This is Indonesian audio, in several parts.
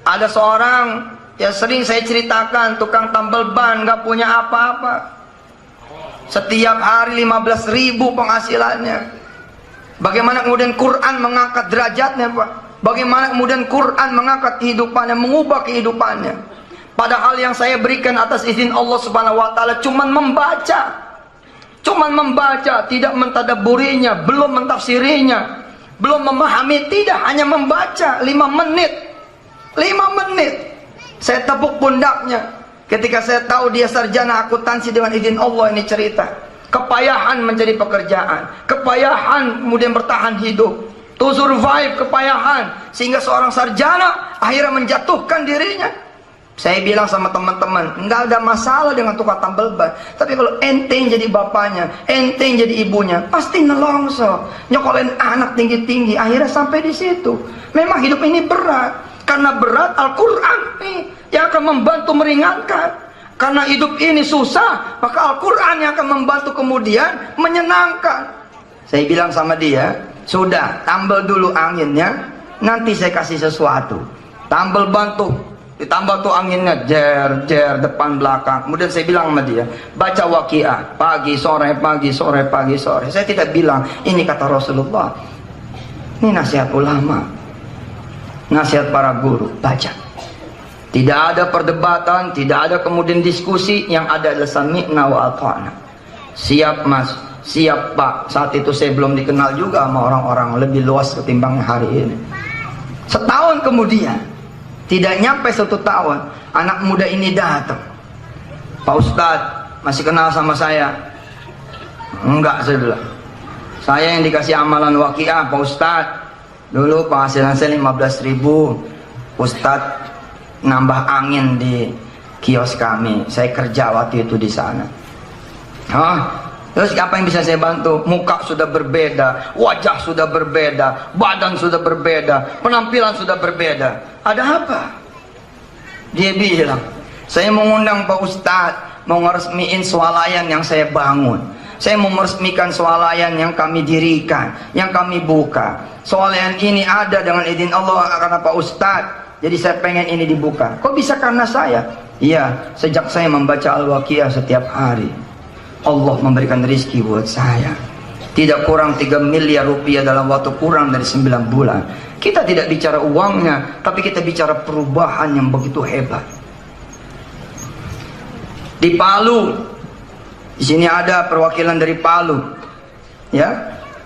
Ada seorang yang sering saya ceritakan, tukang tambal ban, nggak punya apa-apa. Setiap hari 15.000 penghasilannya. Bagaimana kemudian Quran mengangkat derajatnya, Pak? Bagaimana kemudian Quran mengangkat kehidupannya, mengubah kehidupannya? Padahal yang saya berikan atas izin Allah Subhanahu wa taala cuman membaca. Cuman membaca, tidak mentadabburinya, belum mentafsirinya, belum memahami, tidak, hanya membaca 5 menit. 5 menit. Saya tepuk pundaknya ketika saya tahu dia sarjana akuntansi dengan izin Allah. Ini cerita kepayahan mencari pekerjaan, kepayahan kemudian bertahan hidup, to survive, kepayahan, sehingga seorang sarjana akhirnya menjatuhkan dirinya. Saya bilang sama teman-teman, nggak ada masalah dengan tukang tambal ban, tapi kalau enteng jadi bapaknya, enteng jadi ibunya, pasti nelongso, nyokolin anak tinggi-tinggi, akhirnya sampai di situ. Memang hidup ini berat, karena berat Al-Quran nih yang akan membantu meringankan. Karena hidup ini susah, maka Al-Quran yang akan membantu kemudian menyenangkan. Saya bilang sama dia, sudah, tambal dulu anginnya, nanti saya kasih sesuatu. Tambal bantu, ditambal tuh anginnya, jer, depan belakang. Kemudian saya bilang sama dia, baca Waqiah, pagi, sore, pagi, sore, pagi, sore. Saya tidak bilang, ini kata Rasulullah. Ini nasihat ulama, nasihat para guru, baca. Tidak ada perdebatan, tidak ada kemudian diskusi, yang ada adalah sami'na wa ata'na. Siap mas, siap pak. Saat itu saya belum dikenal juga sama orang-orang, lebih luas ketimbang hari ini. Setahun kemudian, tidak nyampe 1 tahun, anak muda ini datang. Pak Ustadz, masih kenal sama saya? Enggak, saya bilang. Saya yang dikasih amalan Waqiah, Pak Ustadz. Dulu penghasilan saya 15.000. Ustadz nambah angin di kios kami. Saya kerja waktu itu di sana. Terus apa yang bisa saya bantu? Muka sudah berbeda, wajah sudah berbeda, badan sudah berbeda, penampilan sudah berbeda. Ada apa? Dia bilang, saya mengundang Pak Ustadz, mau ngeresmiin swalayan yang saya bangun. Saya mau meresmikan swalayan yang kami dirikan, yang kami buka. Swalayan ini ada dengan izin Allah karena Pak Ustadz. Jadi saya pengen ini dibuka. Kok bisa karena saya? Iya, sejak saya membaca Al-Waqiah setiap hari, Allah memberikan rizki buat saya. Tidak kurang 3 miliar rupiah dalam waktu kurang dari 9 bulan. Kita tidak bicara uangnya, tapi kita bicara perubahan yang begitu hebat. Di Palu, di sini ada perwakilan dari Palu, ya,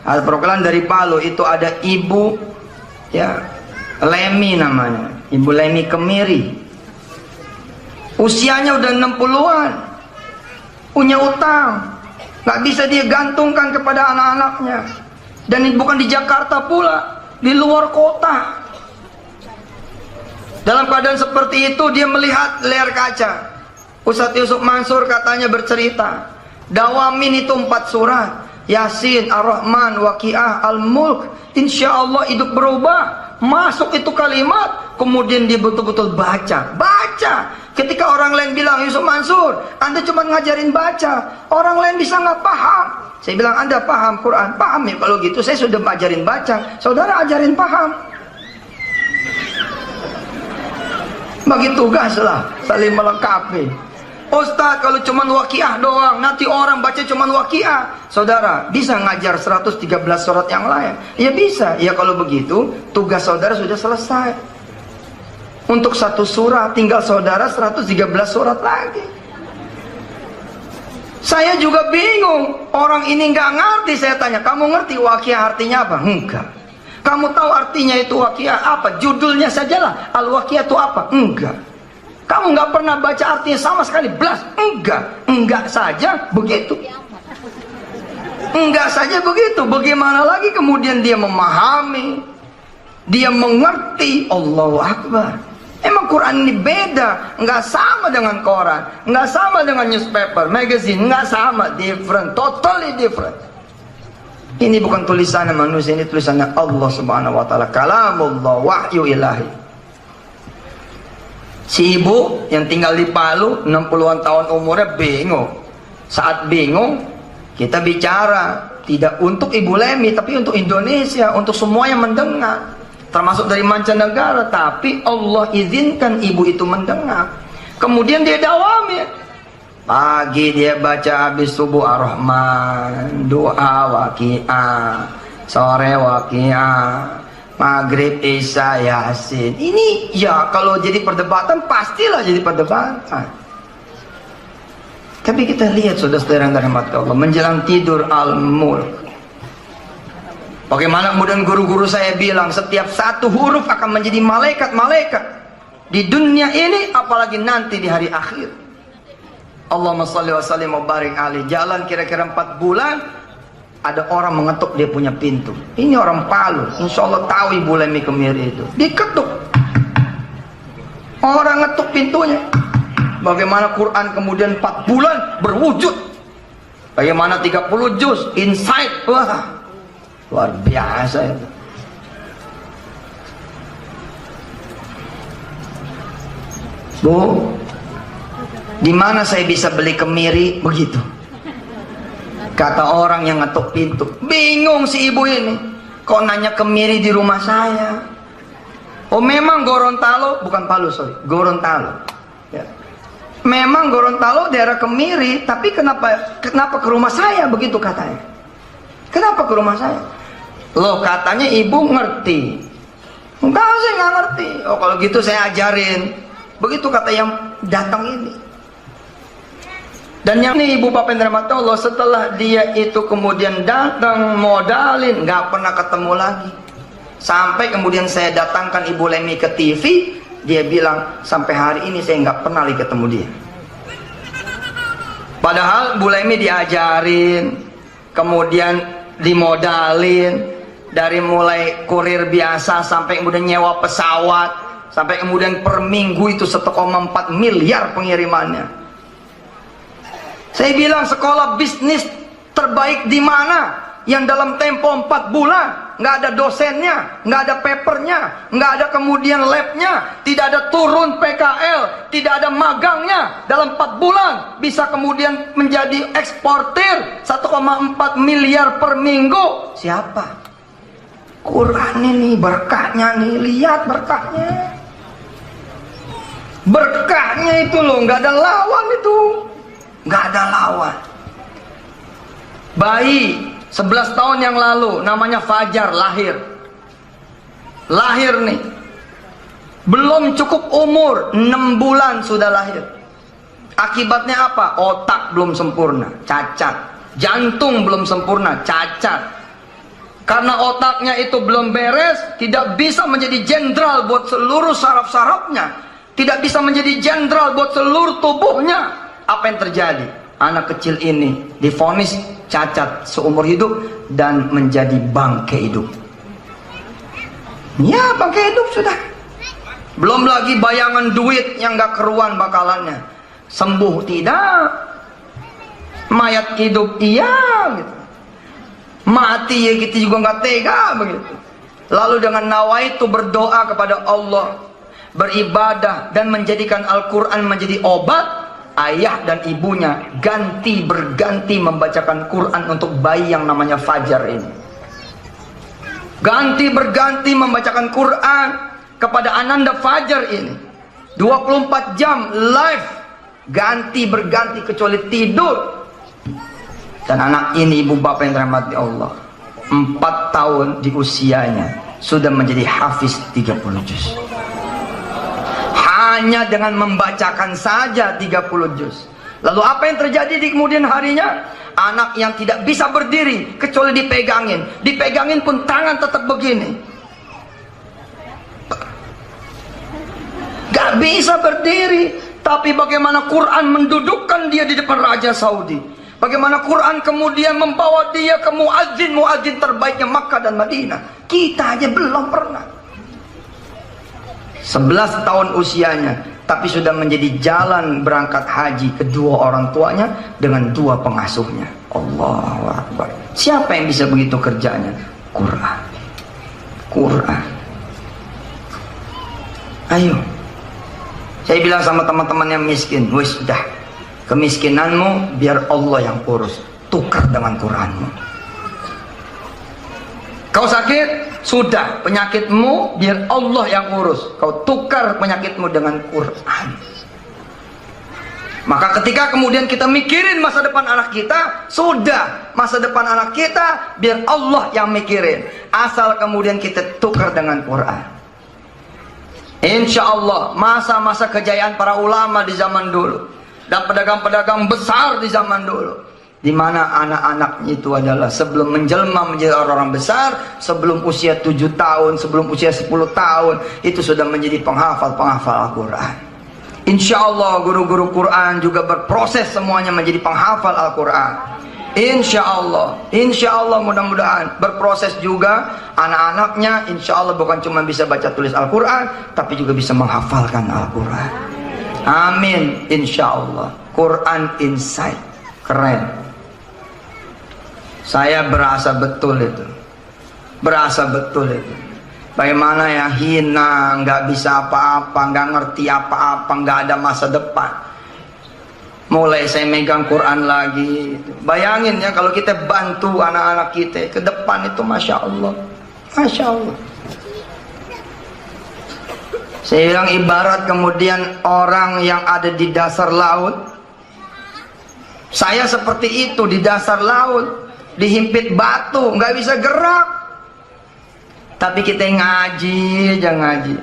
ada perwakilan dari Palu. Itu ada ibu, ya, Lemi namanya, Ibu Lemi Kemiri. Usianya udah 60-an, punya utang, nggak bisa dia gantungkan kepada anak-anaknya. Dan bukan di Jakarta pula, di luar kota. Dalam keadaan seperti itu, dia melihat layar kaca. Ustadz Yusuf Mansur katanya bercerita, dawamin itu 4 surat, Yasin, Ar-Rahman, Waqiah, Al-Mulk. Insya Allah hidup berubah. Masuk itu kalimat, kemudian dia betul-betul baca. Ketika orang lain bilang, Yusuf Mansur, Anda cuma ngajarin baca, orang lain bisa nggak paham. Saya bilang, Anda paham Quran? Paham ya, kalau gitu saya sudah ajarin baca, saudara ajarin paham. Bagi tugaslah, saling melengkapi. Ustaz, kalau cuma Waqiah doang, nanti orang baca cuma Waqiah. Saudara, bisa ngajar 113 surat yang lain? Ya bisa. Ya kalau begitu, tugas saudara sudah selesai. Untuk 1 surat, tinggal saudara 113 surat lagi. Saya juga bingung. Orang ini nggak ngerti. Saya tanya, kamu ngerti Waqiah artinya apa? Enggak. Kamu tahu artinya itu Waqiah apa? Judulnya sajalah. Al-Waqiah itu apa? Enggak. Kamu nggak pernah baca artinya sama sekali, blas? Enggak saja begitu. Enggak saja begitu. Bagaimana lagi kemudian dia memahami, dia mengerti? Allahu Akbar. Emang Quran ini beda, nggak sama dengan koran, nggak sama dengan newspaper, magazine, nggak sama, different, totally different. Ini bukan tulisannya manusia, ini tulisannya Allah Subhanahu Wa Taala, kalamullah, wahyu ilahi. Si ibu yang tinggal di Palu, 60-an tahun umurnya, bingung. Saat bingung, kita bicara tidak untuk Ibu Lemi, tapi untuk Indonesia, untuk semua yang mendengar. termasuk dari mancanegara, tapi Allah izinkan ibu itu mendengar. Kemudian dia dawami. Pagi dia baca habis subuh Ar-Rahman, doa Waqiah, sore Waqiah, maghrib Isya Yasin. Ini ya kalau jadi perdebatan pastilah jadi perdebatan. Tapi kita lihat saudara-saudara yang dirahmati Allah, menjelang tidur Al-Mulk. Bagaimana kemudian guru-guru saya bilang setiap satu huruf akan menjadi malaikat-malaikat di dunia ini, apalagi nanti di hari akhir. Allahumma sholli wa sallim wa barik alaihi. Jalan kira-kira 4 bulan, ada orang mengetuk dia punya pintu. Ini orang Palu, insya Allah tahu Ibu Lemi Kemiri itu. Diketuk, orang ngetuk pintunya. Bagaimana Quran kemudian 4 bulan berwujud. Bagaimana 30 juz insight. Wah, luar biasa itu. Bu, di mana saya bisa beli kemiri begitu? Kata orang yang ngetuk pintu. Bingung si ibu ini. Kok nanya kemiri di rumah saya? Oh memang Gorontalo, bukan Palu sorry, Gorontalo. Ya. Memang Gorontalo daerah Kemiri, tapi kenapa ke rumah saya begitu katanya? Kenapa ke rumah saya? Loh katanya ibu ngerti. Enggak, saya nggak ngerti. Oh kalau gitu saya ajarin. Begitu kata yang datang ini. Dan yang ini ibu bapak yang dirahmati Allah, setelah dia itu kemudian datang modalin, nggak pernah ketemu lagi. Sampai kemudian saya datangkan Ibu Lemi ke TV, dia bilang sampai hari ini saya nggak pernah lagi ketemu dia. Padahal Bu Lemi diajarin, kemudian dimodalin, dari mulai kurir biasa sampai kemudian nyewa pesawat, sampai kemudian per minggu itu 1,4 miliar pengirimannya. Saya bilang sekolah bisnis terbaik di mana? Yang dalam tempo 4 bulan nggak ada dosennya, nggak ada papernya, nggak ada kemudian labnya, tidak ada turun PKL, tidak ada magangnya. Dalam 4 bulan bisa kemudian menjadi eksportir 1,4 miliar per minggu. Siapa? Quran ini berkahnya nih, lihat berkahnya. Berkahnya itu loh, nggak ada lawan itu. Nggak ada lawan. Bayi 11 tahun yang lalu namanya Fajar lahir nih, belum cukup umur 6 bulan sudah lahir. Akibatnya apa? Otak belum sempurna, cacat. Jantung belum sempurna, cacat. Karena otaknya itu belum beres, tidak bisa menjadi jenderal buat seluruh saraf-sarafnya, tidak bisa menjadi jenderal buat seluruh tubuhnya. Apa yang terjadi? Anak kecil ini divonis cacat seumur hidup dan menjadi bangkai hidup. Ya, bangkai hidup sudah. Belum lagi bayangan duit yang gak keruan bakalannya. Sembuh tidak, mayat hidup iya gitu. Mati ya kita juga gak tega begitu. Lalu dengan nawaitu berdoa kepada Allah, beribadah dan menjadikan Al-Quran menjadi obat. Ayah dan ibunya berganti membacakan Quran untuk bayi yang namanya Fajar ini. Berganti membacakan Quran kepada Ananda Fajar ini. 24 jam live, berganti kecuali tidur. Dan anak ini ibu bapak yang dirahmati Allah, 4 tahun di usianya sudah menjadi hafiz 30 juz. Hanya dengan membacakan saja 30 juz. Lalu apa yang terjadi di kemudian harinya? Anak yang tidak bisa berdiri kecuali dipegangin. Dipegangin pun tangan tetap begini. Gak bisa berdiri. Tapi bagaimana Quran mendudukkan dia di depan Raja Saudi. Bagaimana Quran kemudian membawa dia ke muadzin terbaiknya Makkah dan Madinah. Kita aja belum pernah. 11 tahun usianya, tapi sudah menjadi jalan berangkat haji kedua orang tuanya dengan 2 pengasuhnya. Allahu Akbar. Siapa yang bisa begitu kerjanya? Quran. Ayo. Saya bilang sama teman-teman yang miskin, wis sudah, kemiskinanmu biar Allah yang urus, tukar dengan Quranmu. Kau sakit, sudah, penyakitmu biar Allah yang urus. Kau tukar penyakitmu dengan Quran. Maka ketika kemudian kita mikirin masa depan anak kita, sudah, masa depan anak kita biar Allah yang mikirin. Asal kemudian kita tukar dengan Quran. Insya Allah masa-masa kejayaan para ulama di zaman dulu dan pedagang-pedagang besar di zaman dulu, di mana anak-anaknya itu adalah sebelum menjelma menjadi orang-orang besar, sebelum usia 7 tahun, sebelum usia 10 tahun, itu sudah menjadi penghafal-penghafal Al-Quran. Insya Allah guru-guru Quran juga berproses semuanya menjadi penghafal Al-Quran. Insya Allah mudah-mudahan berproses juga anak-anaknya. Insya Allah bukan cuma bisa baca tulis Al-Quran, tapi juga bisa menghafalkan Al-Quran. Amin. Insya Allah. Quran Insight, keren. Saya berasa betul itu. Bagaimana yang hina, nggak bisa apa-apa, nggak ngerti apa-apa, nggak ada masa depan. Mulai saya megang Quran lagi. Bayangin ya kalau kita bantu anak-anak kita ke depan itu, Masya Allah. Masya Allah. Saya bilang ibarat kemudian orang yang ada di dasar laut. Saya seperti itu di dasar laut, dihimpit batu, nggak bisa gerak. Tapi kita ngaji aja, ngaji.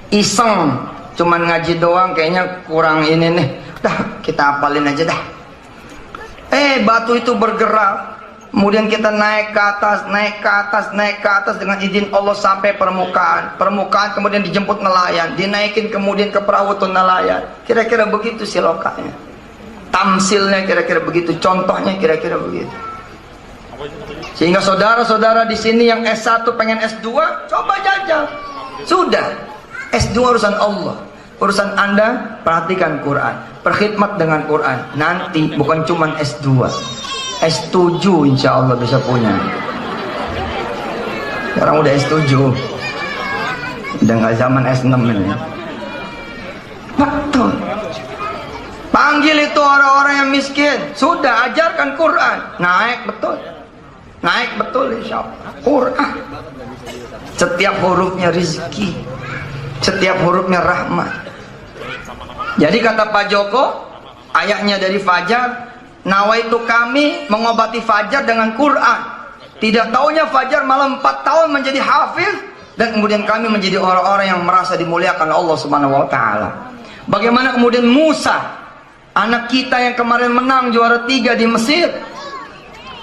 Iseng, cuman ngaji doang kayaknya kurang ini nih. Dah, kita hafalin aja dah. Batu itu bergerak. Kemudian kita naik ke atas dengan izin Allah sampai permukaan. Permukaan kemudian dijemput nelayan, dinaikin kemudian ke perahu tuh nelayan. Kira-kira begitu silokanya. Tamsilnya kira-kira begitu, contohnya kira-kira begitu. Sehingga saudara-saudara di sini yang S1 pengen S2, coba jajal. Sudah, S2 urusan Allah. Urusan Anda, perhatikan Quran, berkhidmat dengan Quran. Nanti bukan cuma S2, S7 insya Allah bisa punya. Sekarang udah S7, udah nggak zaman S6 ini. Betul. Panggil itu orang-orang yang miskin, sudah ajarkan Quran, naik betul. Naik betul insya Allah. Quran, setiap hurufnya rezeki, setiap hurufnya rahmat. Jadi kata Pak Joko, ayatnya dari Fajar, nawaitu kami mengobati Fajar dengan Quran. Tidak taunya Fajar malah 4 tahun menjadi hafiz, dan kemudian kami menjadi orang-orang yang merasa dimuliakan Allah Subhanahu wa taala. Bagaimana kemudian Musa, anak kita yang kemarin menang juara 3 di Mesir.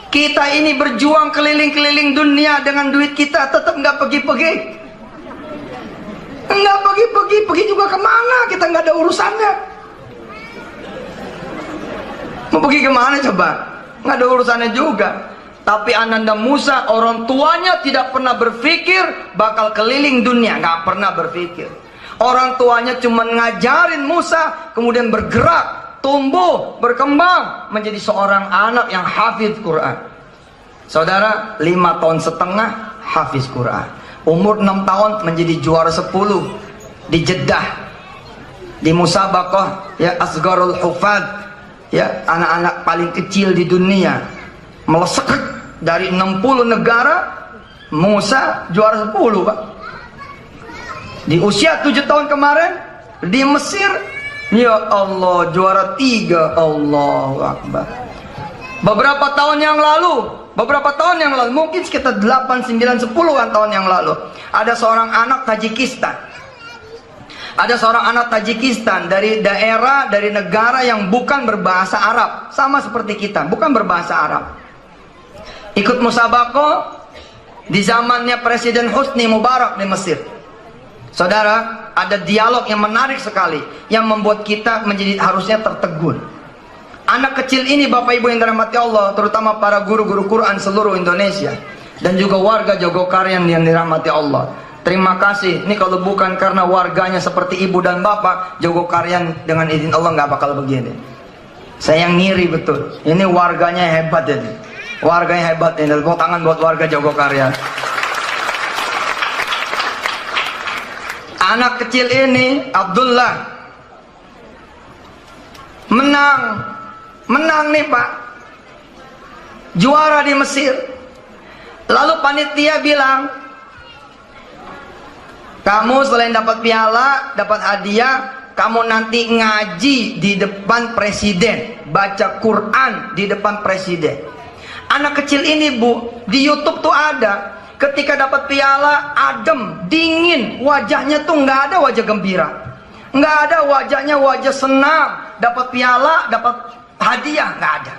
Kita ini berjuang keliling-keliling dunia dengan duit kita, tetap nggak pergi-pergi. Nggak pergi juga kemana? Kita nggak ada urusannya. Mau pergi kemana coba? Nggak ada urusannya juga. Tapi Ananda Musa, orang tuanya tidak pernah berpikir bakal keliling dunia, nggak pernah berpikir. Orang tuanya cuma ngajarin Musa, kemudian bergerak, tumbuh, berkembang menjadi seorang anak yang hafiz Quran. Saudara, 5 tahun setengah hafiz Quran. Umur 6 tahun menjadi juara 10 di Jeddah, di musabaqah ya asgarul hufad, ya anak-anak paling kecil di dunia, melesek dari 60 negara. Musa juara 10 Pak. Di usia 7 tahun kemarin di Mesir, ya Allah juara 3. Allahu Akbar. Beberapa tahun yang lalu, mungkin sekitar 8, 9, 10-an tahun yang lalu, ada seorang anak Tajikistan dari daerah, dari negara yang bukan berbahasa Arab, sama seperti kita, bukan berbahasa Arab, ikut musabaqah di zamannya Presiden Husni Mubarak di Mesir. Saudara, ada dialog yang menarik sekali yang membuat kita menjadi harusnya tertegun. Anak kecil ini, Bapak Ibu yang dirahmati Allah, terutama para guru-guru Quran seluruh Indonesia dan juga warga Jogokarian yang dirahmati Allah, terima kasih. Ini kalau bukan karena warganya seperti ibu dan bapak, Jogokarian dengan izin Allah nggak bakal begini. Saya yang ngiri betul. Ini warganya hebat ini. Warganya hebat ini. Tepuk tangan buat warga Jogokarian. Anak kecil ini, Abdullah, menang nih Pak, juara di Mesir. Lalu panitia bilang, kamu selain dapat piala, dapat hadiah, kamu nanti ngaji di depan presiden, baca Quran di depan presiden. Anak kecil ini, Bu, di YouTube tuh ada, ketika dapat piala, adem, dingin, wajahnya tuh nggak ada wajah gembira, nggak ada wajahnya wajah senang. Dapat piala, dapat hadiah, nggak ada.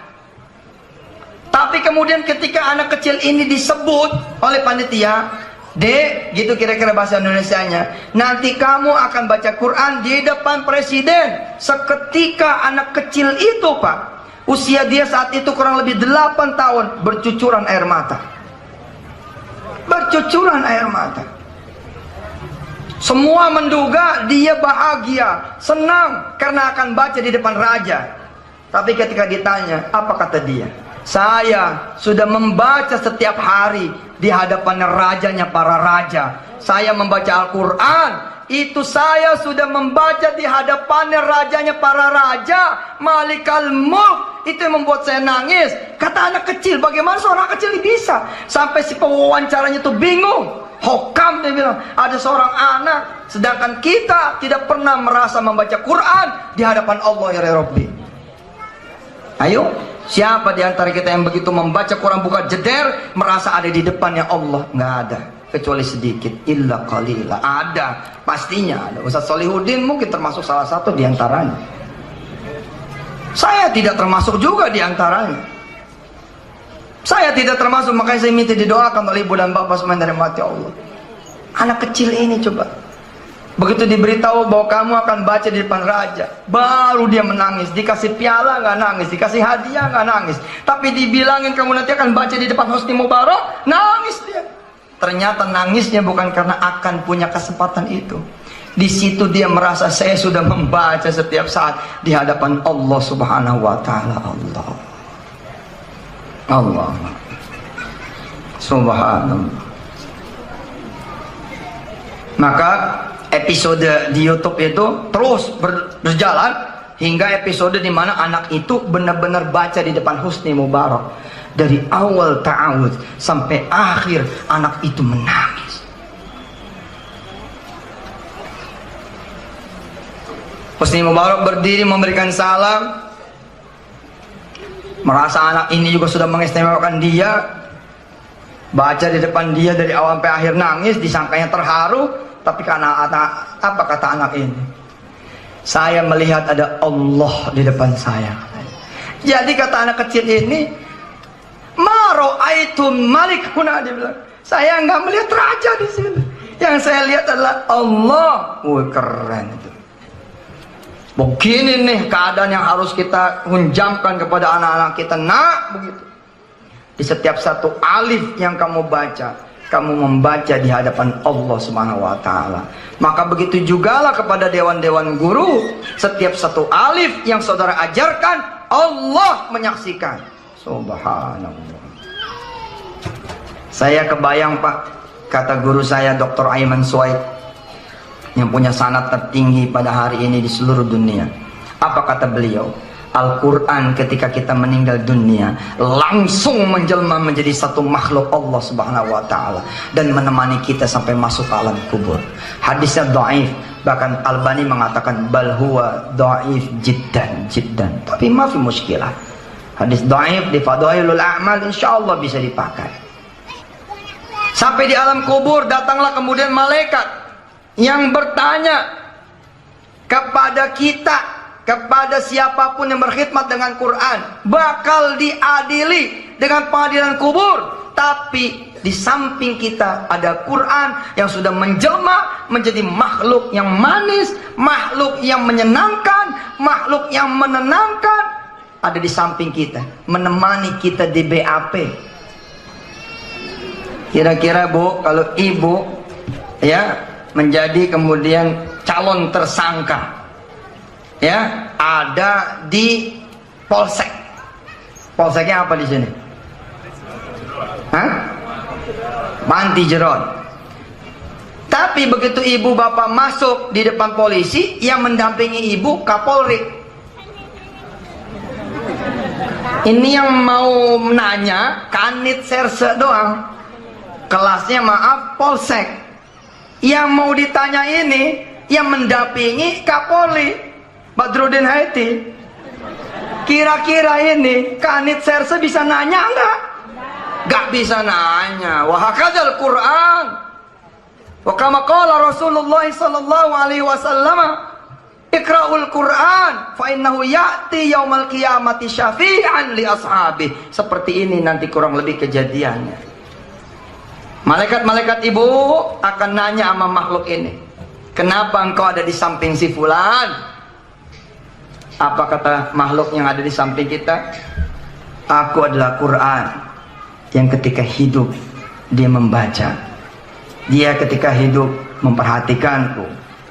Tapi kemudian ketika anak kecil ini disebut oleh panitia, Dek, gitu kira-kira bahasa Indonesianya, nanti kamu akan baca Quran di depan presiden. Seketika anak kecil itu, Pak, usia dia saat itu kurang lebih 8 tahun, bercucuran air mata. Bercucuran air mata. Semua menduga dia bahagia, senang karena akan baca di depan raja. Tapi ketika ditanya, apa kata dia? Saya sudah membaca setiap hari di hadapan rajanya para raja. Saya membaca Al-Quran, itu saya sudah membaca di hadapan rajanya para raja, Malikal Mulk. Itu yang membuat saya nangis. Kata anak kecil, bagaimana seorang kecil ini bisa? Sampai si pewawancaranya itu bingung. Hokam, dia bilang, ada seorang anak, sedangkan kita tidak pernah merasa membaca Quran di hadapan Allah ya Rabbi. Ayo, siapa di antara kita yang begitu membaca Quran buka jeder, merasa ada di depannya Allah? Nggak ada, kecuali sedikit. Illa qalila. Ada, pastinya ada. Ustaz Solihuddin mungkin termasuk salah satu di antaranya. Saya tidak termasuk juga di antaranya. Saya tidak termasuk, makanya saya minta didoakan oleh ibu dan bapak semua dari mati Allah. Anak kecil ini coba, begitu diberitahu bahwa kamu akan baca di depan raja, baru dia menangis. Dikasih piala nggak nangis, dikasih hadiah nggak nangis, tapi dibilangin kamu nanti akan baca di depan Husni Mubarak, nangis dia. Ternyata nangisnya bukan karena akan punya kesempatan itu. Di situ dia merasa, saya sudah membaca setiap saat di hadapan Allah Subhanahu wa Ta'ala. Allah Subhanallah. Maka episode di YouTube itu terus berjalan hingga episode di mana anak itu benar-benar baca di depan Husni Mubarak. Dari awal ta'awudz sampai akhir anak itu menangis. Husni Mubarak berdiri memberikan salam, merasa anak ini juga sudah mengistimewakan dia, baca di depan dia dari awal sampai akhir, nangis, disangkanya terharu. Tapi karena apa kata anak ini? Saya melihat ada Allah di depan saya. Jadi kata anak kecil ini, Maro'aitum Malik Huna, dia bilang, saya nggak melihat raja di sini. Yang saya lihat adalah Allah. Wih, keren itu. Begini nih keadaan yang harus kita hunjamkan kepada anak-anak kita. Nak, begitu. Di setiap satu alif yang kamu baca, kamu membaca di hadapan Allah Subhanahu wa Ta'ala. Maka begitu jugalah kepada dewan-dewan guru, setiap satu alif yang saudara ajarkan, Allah menyaksikan. Subhanallah. Saya kebayang, Pak, kata guru saya Dr. Aiman Suwaid, yang punya sanad tertinggi pada hari ini di seluruh dunia. Apa kata beliau? Al-Quran ketika kita meninggal dunia langsung menjelma menjadi satu makhluk Allah Subhanahu wa Ta'ala dan menemani kita sampai masuk ke alam kubur. Hadisnya dhaif, bahkan Albani mengatakan bal huwa dhaif jiddan. Tapi mafi muskilah. Hadis dhaif di Fadailul A'mal insyaallah bisa dipakai. Sampai di alam kubur datanglah kemudian malaikat yang bertanya kepada kita, kepada siapapun yang berkhidmat dengan Quran, bakal diadili dengan pengadilan kubur. Tapi di samping kita ada Quran yang sudah menjelma menjadi makhluk yang manis, makhluk yang menyenangkan, makhluk yang menenangkan, ada di samping kita, menemani kita di BAP. Kira-kira Bu, kalau ibu ya menjadi kemudian calon tersangka, ya, ada di polsek. Polseknya apa di sini? Hah? Panti Jeron. Tapi begitu ibu bapak masuk di depan polisi, yang mendampingi ibu Kapolri. Ini yang mau nanya Kanit Serse doang. kelasnya maaf polsek. Yang mau ditanya ini yang mendampingi Kapolri Badrudin Haiti. Kira-kira ini Kanit Serse bisa nanya enggak? Enggak bisa nanya. Wa hakadzal Quran. Wa kama qala Rasulullah sallallahu alaihi wasallam, Iqra'ul Quran fa innahu ya'ti yaumal qiyamati syafi'an li ashabi. Seperti ini nanti kurang lebih kejadiannya. Malaikat-malaikat ibu akan nanya sama makhluk ini, kenapa engkau ada di samping si fulan? Apa kata makhluk yang ada di samping kita? Aku adalah Quran yang ketika hidup dia membaca, dia ketika hidup memperhatikanku,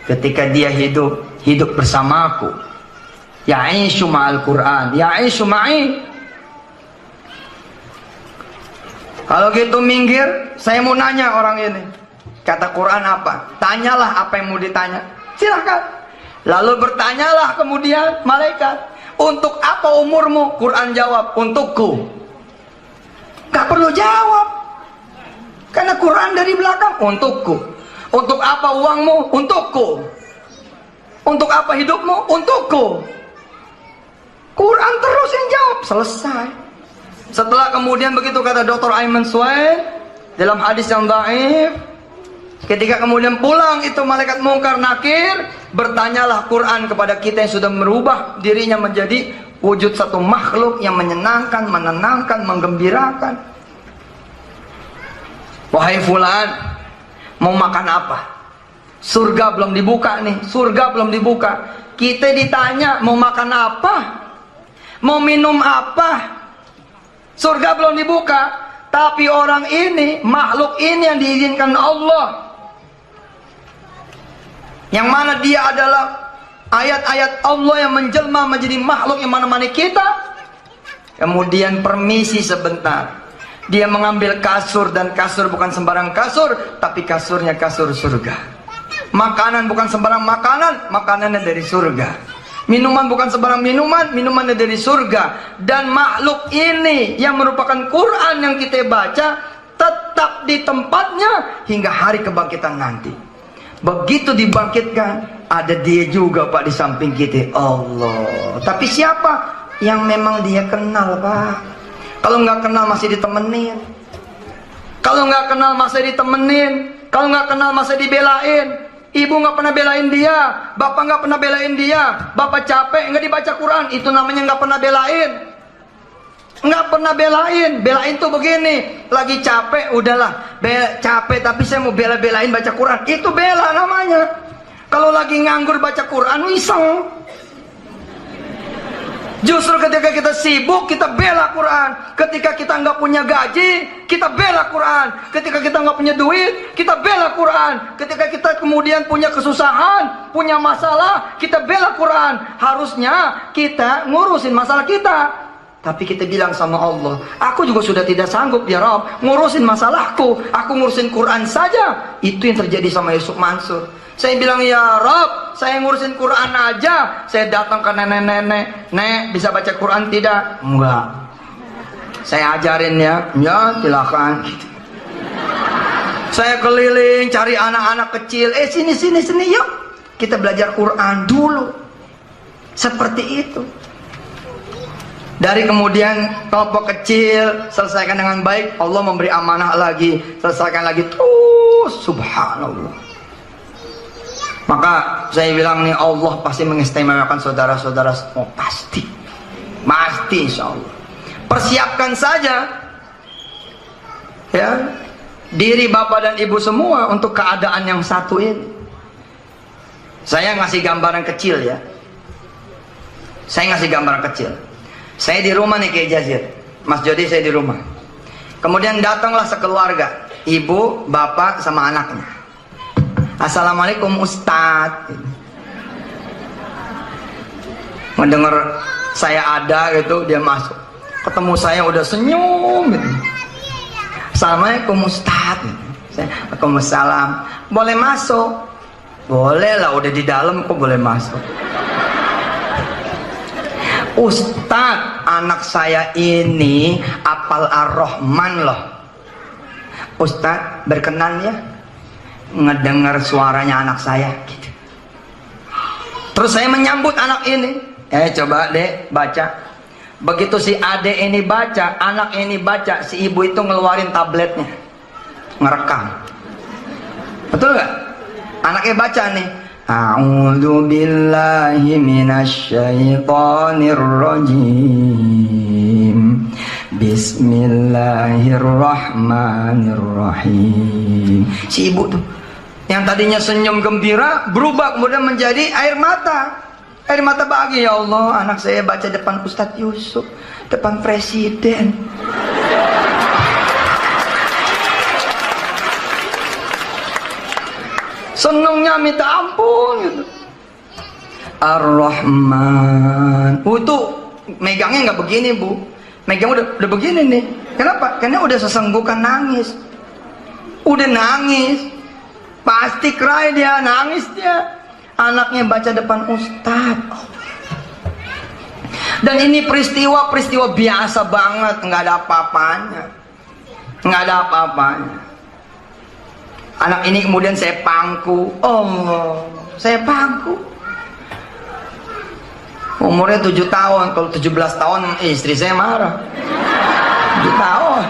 ketika dia hidup bersamaku. Ya'ishu ma'al Quran, ya'ishu ma'i. Kalau gitu minggir, saya mau nanya orang ini. Kata Quran apa? Tanyalah apa yang mau ditanya. Silakan. Lalu bertanyalah kemudian malaikat, untuk apa umurmu? Quran jawab, untukku. Gak perlu jawab, karena Quran dari belakang, untukku. Untuk apa uangmu? Untukku. Untuk apa hidupmu? Untukku. Quran terus yang jawab, selesai. Setelah kemudian begitu kata Dr. Ayman Swain dalam hadis yang dhaif, ketika kemudian pulang itu malaikat mungkar nakir, bertanyalah Quran kepada kita yang sudah merubah dirinya menjadi wujud satu makhluk yang menyenangkan, menenangkan, menggembirakan. Wahai fulan, mau makan apa? Surga belum dibuka nih, surga belum dibuka. Kita ditanya mau makan apa? Mau minum apa? Surga belum dibuka. Tapi orang ini, makhluk ini yang diizinkan Allah, yang mana dia adalah ayat-ayat Allah yang menjelma menjadi makhluk yang mana-mana kita. Kemudian permisi sebentar, dia mengambil kasur, dan kasur bukan sembarang kasur, tapi kasurnya kasur surga. Makanan bukan sembarang makanan, makanannya dari surga. Minuman bukan sembarang minuman, minumannya dari surga. Dan makhluk ini yang merupakan Quran yang kita baca tetap di tempatnya hingga hari kebangkitan nanti. Begitu dibangkitkan, ada dia juga Pak di samping kita, Allah. Tapi siapa? Yang memang dia kenal Pak. Kalau nggak kenal masih ditemenin. Kalau nggak kenal masih ditemenin. Kalau nggak kenal masih dibelain. Ibu nggak pernah belain dia, bapak nggak pernah belain dia. Bapak capek nggak dibaca Quran, itu namanya nggak pernah belain. Nggak pernah belain. Belain tuh begini, lagi capek, udahlah capek tapi saya mau bela-belain baca Quran, itu bela namanya. Kalau lagi nganggur baca Quran, iseng. Justru ketika kita sibuk, kita bela Quran. Ketika kita nggak punya gaji, kita bela Quran. Ketika kita nggak punya duit, kita bela Quran. Ketika kita kemudian punya kesusahan, punya masalah, kita bela Quran. Harusnya kita ngurusin masalah kita. Tapi kita bilang sama Allah, aku juga sudah tidak sanggup ya Rabb ngurusin masalahku, aku ngurusin Quran saja. Itu yang terjadi sama Yusuf Mansur. Saya bilang, ya Rob, saya ngurusin Quran aja. Saya datang ke nenek-nenek, Nek, bisa baca Quran tidak? Enggak. Saya ajarin ya silakan. Saya keliling cari anak-anak kecil, sini yuk, kita belajar Quran dulu. Seperti itu. Dari kemudian kelompok kecil selesaikan dengan baik, Allah memberi amanah lagi, selesaikan lagi terus, subhanallah. Maka saya bilang nih, Allah pasti mengistimewakan saudara-saudara semua, pasti insya Allah. Persiapkan saja ya diri bapak dan ibu semua untuk keadaan yang satu ini. Saya ngasih gambaran kecil ya. Saya ngasih gambaran kecil. Saya di rumah nih Kiai Jazir, Mas Jody, saya di rumah. Kemudian datanglah sekeluarga, ibu, bapak, sama anaknya. Assalamualaikum Ustadz. Mendengar saya ada gitu, dia masuk. Ketemu saya udah senyum gitu. Assalamualaikum Ustadz. Waalaikumsalam. Boleh masuk? Boleh lah, udah di dalam kok boleh masuk. Ustadz, anak saya ini apal Ar-Rahman loh. Ustadz berkenan ya ngedengar suaranya anak saya gitu. Terus saya menyambut anak ini, coba dek baca. Begitu si adek ini baca, anak ini baca, si ibu itu ngeluarin tabletnya, ngerekam. Betul gak? Anaknya baca nih, a'udzu billahi minasyaitonir rajim. Bismillahirrahmanirrahim. Si ibu tuh yang tadinya senyum gembira berubah kemudian menjadi air mata. Air mata bahagia. Ya Allah, anak saya baca depan Ustadz Yusuf, depan presiden. Senangnya minta ampun gitu. Ar-Rahman. Itu megangnya nggak begini, Bu. Megang udah begini nih. Kenapa? Karena udah sesenggukan nangis. Udah nangis. Pasti cry dia, nangis dia. Anaknya baca depan Ustadz. Dan ini peristiwa biasa banget, nggak ada apa-apanya. Nggak ada apa-apanya. Anak ini kemudian saya pangku. Oh, saya pangku. Umurnya 7 tahun. Kalau 17 tahun istri saya marah. 7 tahun.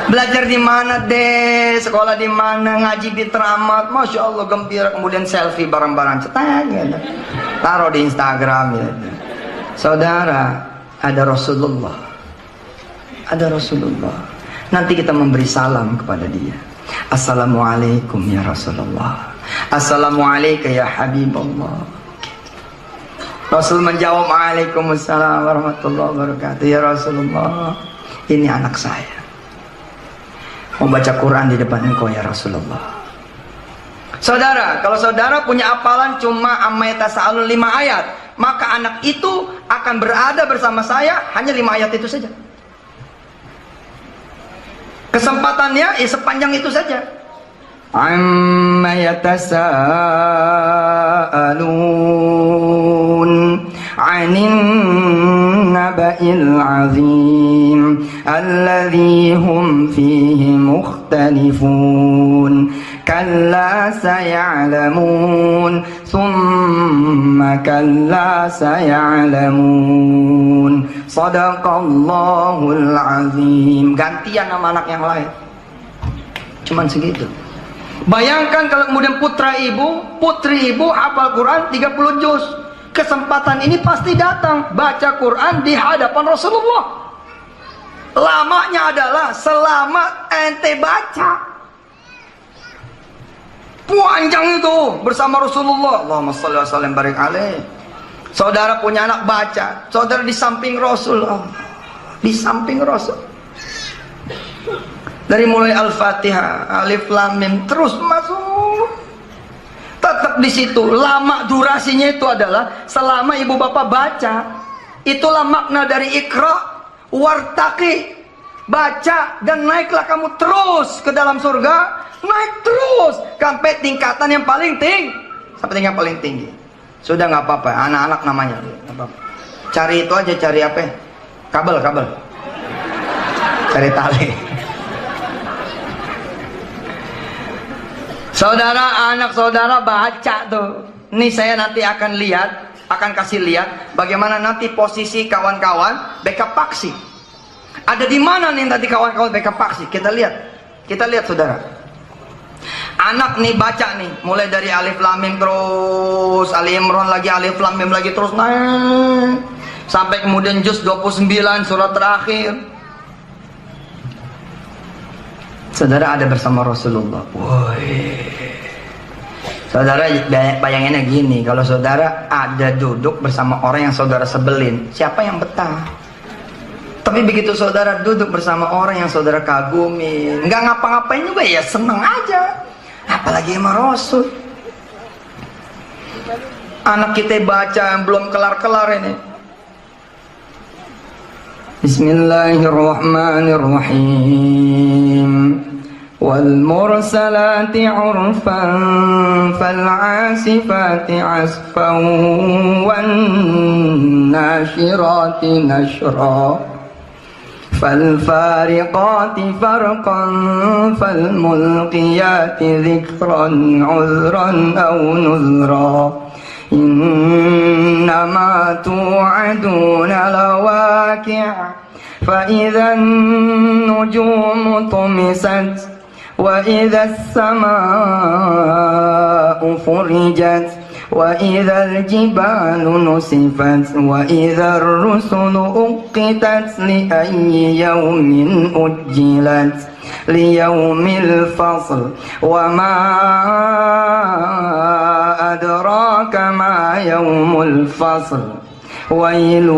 Belajar di mana deh? Sekolah di mana? Ngaji di Teramat. Masya Allah gembira. Kemudian selfie bareng-bareng. Cetak gitu. Taruh di Instagram gitu. Saudara, ada Rasulullah. Ada Rasulullah. Nanti kita memberi salam kepada dia. Assalamualaikum ya Rasulullah. Assalamualaikum ya Habibullah. Rasul menjawab, Waalaikumsalam warahmatullahi wabarakatuh. Ya Rasulullah, ini anak saya mau baca Quran di depan engkau ya Rasulullah. Saudara, kalau saudara punya hafalan cuma amma yatasaalun 5 ayat, maka anak itu akan berada bersama saya hanya 5 ayat itu saja. Kesempatannya sepanjang itu saja. Amma yatasaalun 'anil naba'il 'azim alladzi hum fihi mukhtalifun kalla saya'lamun thumma kalla saya'lamun sadaqallahul 'azim. Gantian nama anak yang lain. Cuman segitu. Bayangkan kalau kemudian putri ibu hafal Quran 30 juz. Kesempatan ini pasti datang. Baca Quran di hadapan Rasulullah. Lamanya adalah selama ente baca. Panjang itu bersama Rasulullah. Allahumma shalli wa sallim barik alaih. Saudara punya anak baca. Saudara di samping Rasul. Di samping Rasul. Dari mulai Al-Fatihah, Alif Lam Mim terus masuk. Tetap di situ. Lama durasinya itu adalah selama ibu bapak baca. Itulah makna dari Iqra wartaqi. Baca dan naiklah kamu terus ke dalam surga. Naik terus sampai tingkatan yang paling tinggi. Sampai tingkat paling tinggi. Sudah nggak apa-apa. Anak-anak namanya. Cari itu aja, cari apa? Kabel. Cari tali. Saudara, anak saudara baca tuh. Ini saya nanti akan kasih lihat bagaimana nanti posisi kawan-kawan backup paksi. Ada di mana nih nanti kawan-kawan backup paksi? Kita lihat saudara. Anak nih baca nih, mulai dari Alif Lam Mim terus Ali Imran lagi, Alif Lam Mim lagi terus naik sampai kemudian juz 29 surat terakhir. Saudara ada bersama Rasulullah. Woi. Saudara bayanginnya gini, kalau saudara ada duduk bersama orang yang saudara sebelin, siapa yang betah? Tapi begitu saudara duduk bersama orang yang saudara kagumi, nggak ngapa-ngapain juga ya seneng aja. Apalagi sama Rasul. Anak kita baca yang belum kelar-kelar ini. Bismillahirrahmanirrahim. Wal mursalati 'urfan fal 'asifati 'asfan wan nashirati nashra فالفارقات فرقا فالملقيات ذكرا عذرا أو نذرا إنما توعدون لواقع فإذا النجوم طمست وإذا السماء فرجت وإذا الجبال نسفت وإذا الرسل أقتت لأي يوم أجلت ليوم الفصل وما أدراك ما يوم الفصل ويل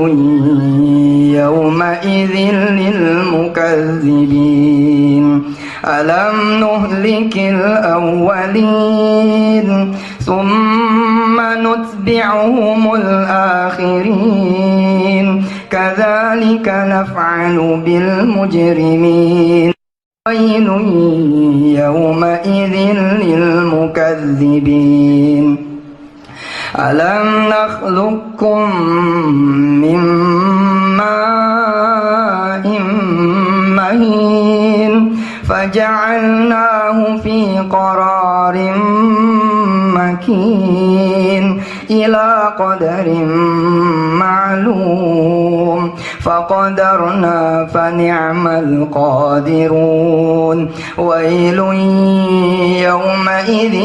يومئذ للمكذبين ألم نهلك الأولين ثم نتبعهم الآخرين كذلك نفعل بالمجرمين ويل يومئذ للمكذبين ألم نخلقكم من ماء مهين فجعلناه في قرار مكين إلى قدر معلوم فقدرنا فنعم القادرون ويل يومئذ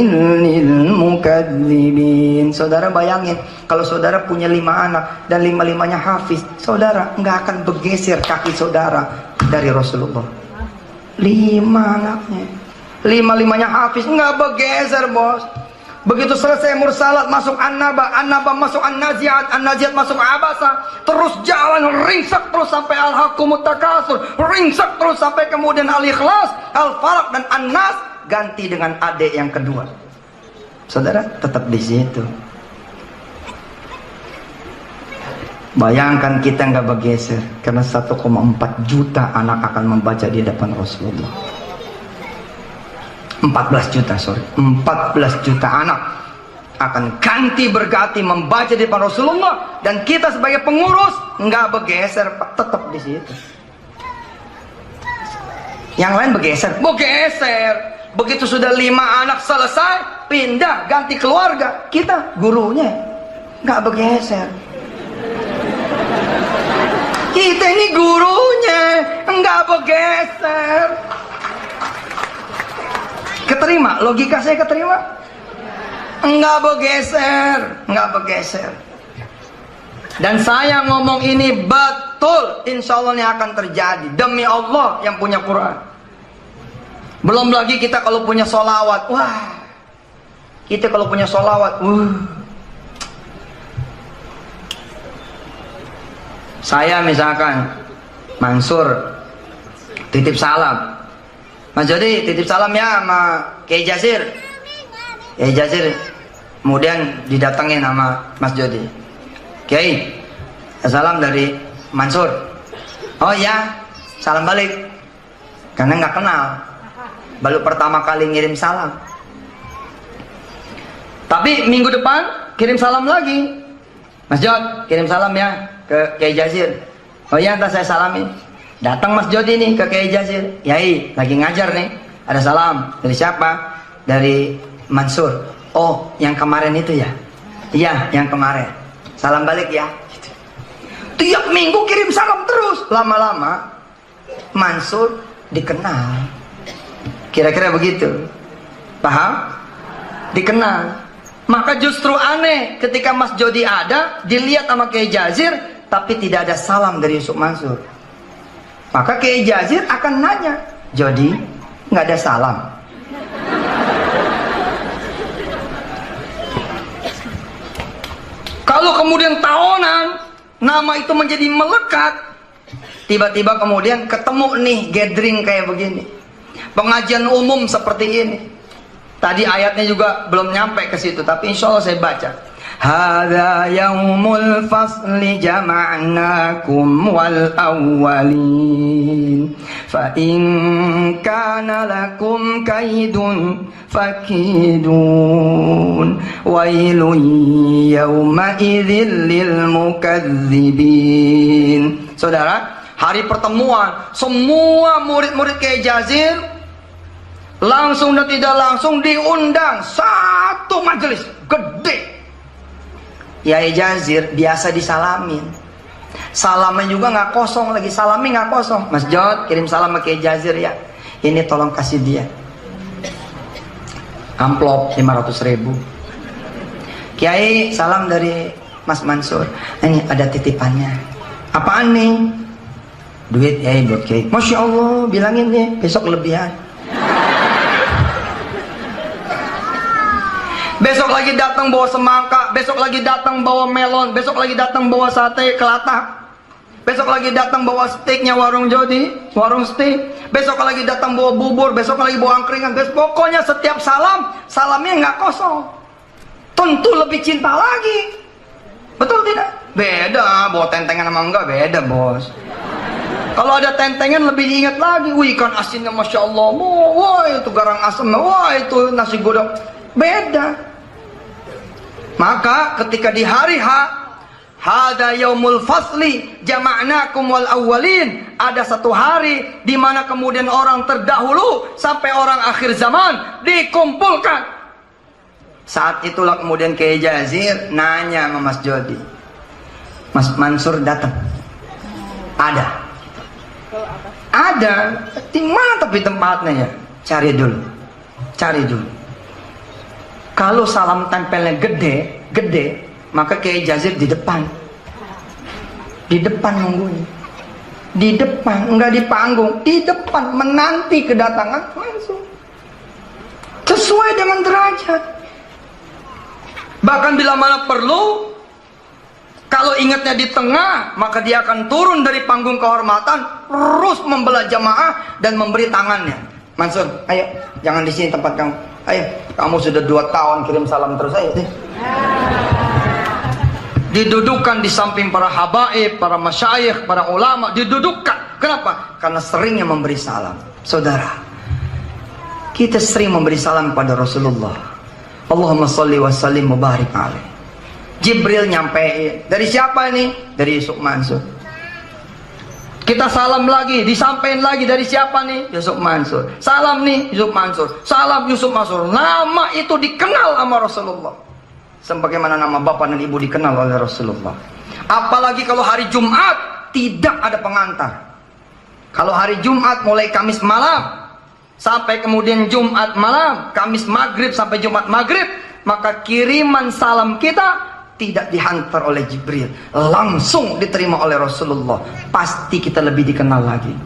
للمكذبين. Saudara bayangin kalau saudara punya 5 anak dan 5-5-nya hafiz, saudara nggak akan bergeser kaki saudara dari Rasulullah. 5 anaknya, 5-5-nya hafiz, nggak bergeser bos. Begitu selesai mursalat masuk an-naba, an-naba masuk an-naziat, an-naziat masuk abasa, terus jalan ringsak terus sampai al-hakumut takasur, ringsak terus sampai kemudian al-ikhlas, al-falaq dan an-nas, ganti dengan adik yang kedua. Saudara tetap di situ. Bayangkan kita nggak bergeser karena 1,4 juta anak akan membaca di depan Rasulullah. 14 juta anak akan ganti berganti membaca di depan Rasulullah, dan kita sebagai pengurus nggak bergeser, tetap di situ. Yang lain bergeser. Begitu sudah 5 anak selesai, pindah ganti keluarga. Kita gurunya nggak bergeser. Kita ini gurunya nggak bergeser. Keterima? Logika saya keterima? Enggak bergeser. Dan saya ngomong ini betul, insya Allah ini akan terjadi. Demi Allah yang punya Quran. Belum lagi kita kalau punya sholawat. Wah, kita kalau punya sholawat. Saya misalkan Mansur titip salam, Mas Jody titip salam ya sama Kiai Jasir. Kiai Jasir kemudian didatengin sama Mas Jody. Kiai, salam dari Mansur. Oh ya, salam balik. Karena nggak kenal, baru pertama kali ngirim salam. Tapi minggu depan kirim salam lagi. Mas Jod, kirim salam ya ke Kiai Jasir. Oh ya, ntar saya salamin. Datang Mas Jody nih ke Kiai Jasir. Yai, lagi ngajar nih. Ada salam. Dari siapa? Dari Mansur. Oh, yang kemarin itu ya? Iya, yang kemarin. Salam balik ya. Tiap minggu kirim salam terus. Lama-lama Mansur dikenal. Kira-kira begitu. Paham? Dikenal. Maka justru aneh ketika Mas Jody ada, dilihat sama Kiai Jasir, tapi tidak ada salam dari Yusuf Mansur. Maka Kiai Jasir akan nanya, Jody, nggak ada salam. Kalau kemudian tahunan, nama itu menjadi melekat, tiba-tiba kemudian ketemu nih gathering kayak begini, pengajian umum seperti ini. Tadi ayatnya juga belum nyampe ke situ, tapi insya Allah saya baca. Hadza yaumul fasli jama'nakum wal awwalin fa in kana lakum kaidun fakidun wailun yawma idzil lil mukadzibin. Saudara, hari pertemuan, semua murid-murid Kiai Jazir langsung dan tidak langsung diundang satu majelis gede. Kiai Jazir biasa disalamin, salamnya juga nggak kosong lagi, salamnya nggak kosong. Mas Jod kirim salam ke Kiai Jazir ya, ini tolong kasih dia amplop 500.000. Kiai salam dari Mas Mansur, ini ada titipannya. Apaan nih? Duit ya buat Kiai. Masya Allah, bilangin nih besok kelebihan. Besok lagi datang bawa semangka, besok lagi datang bawa melon, besok lagi datang bawa sate kelatak, besok lagi datang bawa steaknya warung Jodi, warung steak, besok lagi datang bawa bubur, besok lagi bawa angkringan. Pokoknya setiap salamnya nggak kosong. Tentu lebih cinta lagi, betul tidak? Beda, bawa tentengan sama enggak beda bos. Kalau ada tentengan lebih diingat lagi. Wih ikan asinnya masya Allah, wah itu garang asam, wah itu nasi godok, beda. Maka ketika di hari H, hada yaumul fasli jama'nakum wal awwalin, ada satu hari di mana kemudian orang terdahulu sampai orang akhir zaman dikumpulkan. Saat itulah kemudian Kiai Jazir nanya sama Mas Jodi, Mas Mansur datang? Ada di mana tapi tempatnya ya? Cari dulu. Kalau salam tempelnya gede, maka Kiai Jazir di depan nungguin, di depan, enggak di panggung, di depan menanti kedatangan langsung sesuai dengan derajat. Bahkan bila mana perlu, kalau ingatnya di tengah, maka dia akan turun dari panggung kehormatan, terus membelah jamaah dan memberi tangannya. Mansur, ayo, jangan di sini tempat kamu. Ayo, kamu sudah 2 tahun kirim salam terus, ayo deh. Didudukkan di samping para habaib, para masyayikh, para ulama, didudukkan. Kenapa? Karena seringnya memberi salam. Saudara, kita sering memberi salam pada Rasulullah. Allahumma salli wa sallim mubarik alaih. Jibril nyampein. Dari siapa ini? Dari Yusuf Mansur. Kita salam lagi, disampaikan lagi dari siapa nih? Yusuf Mansur. Salam nih Yusuf Mansur. Salam Yusuf Mansur. Nama itu dikenal sama Rasulullah, sebagaimana nama bapak dan ibu dikenal oleh Rasulullah. Apalagi kalau hari Jumat tidak ada pengantar. Kalau hari Jumat mulai Kamis malam sampai kemudian Jumat malam, Kamis maghrib sampai Jumat maghrib, maka kiriman salam kita tidak dihantar oleh Jibril, langsung diterima oleh Rasulullah. Pasti kita lebih dikenal lagi.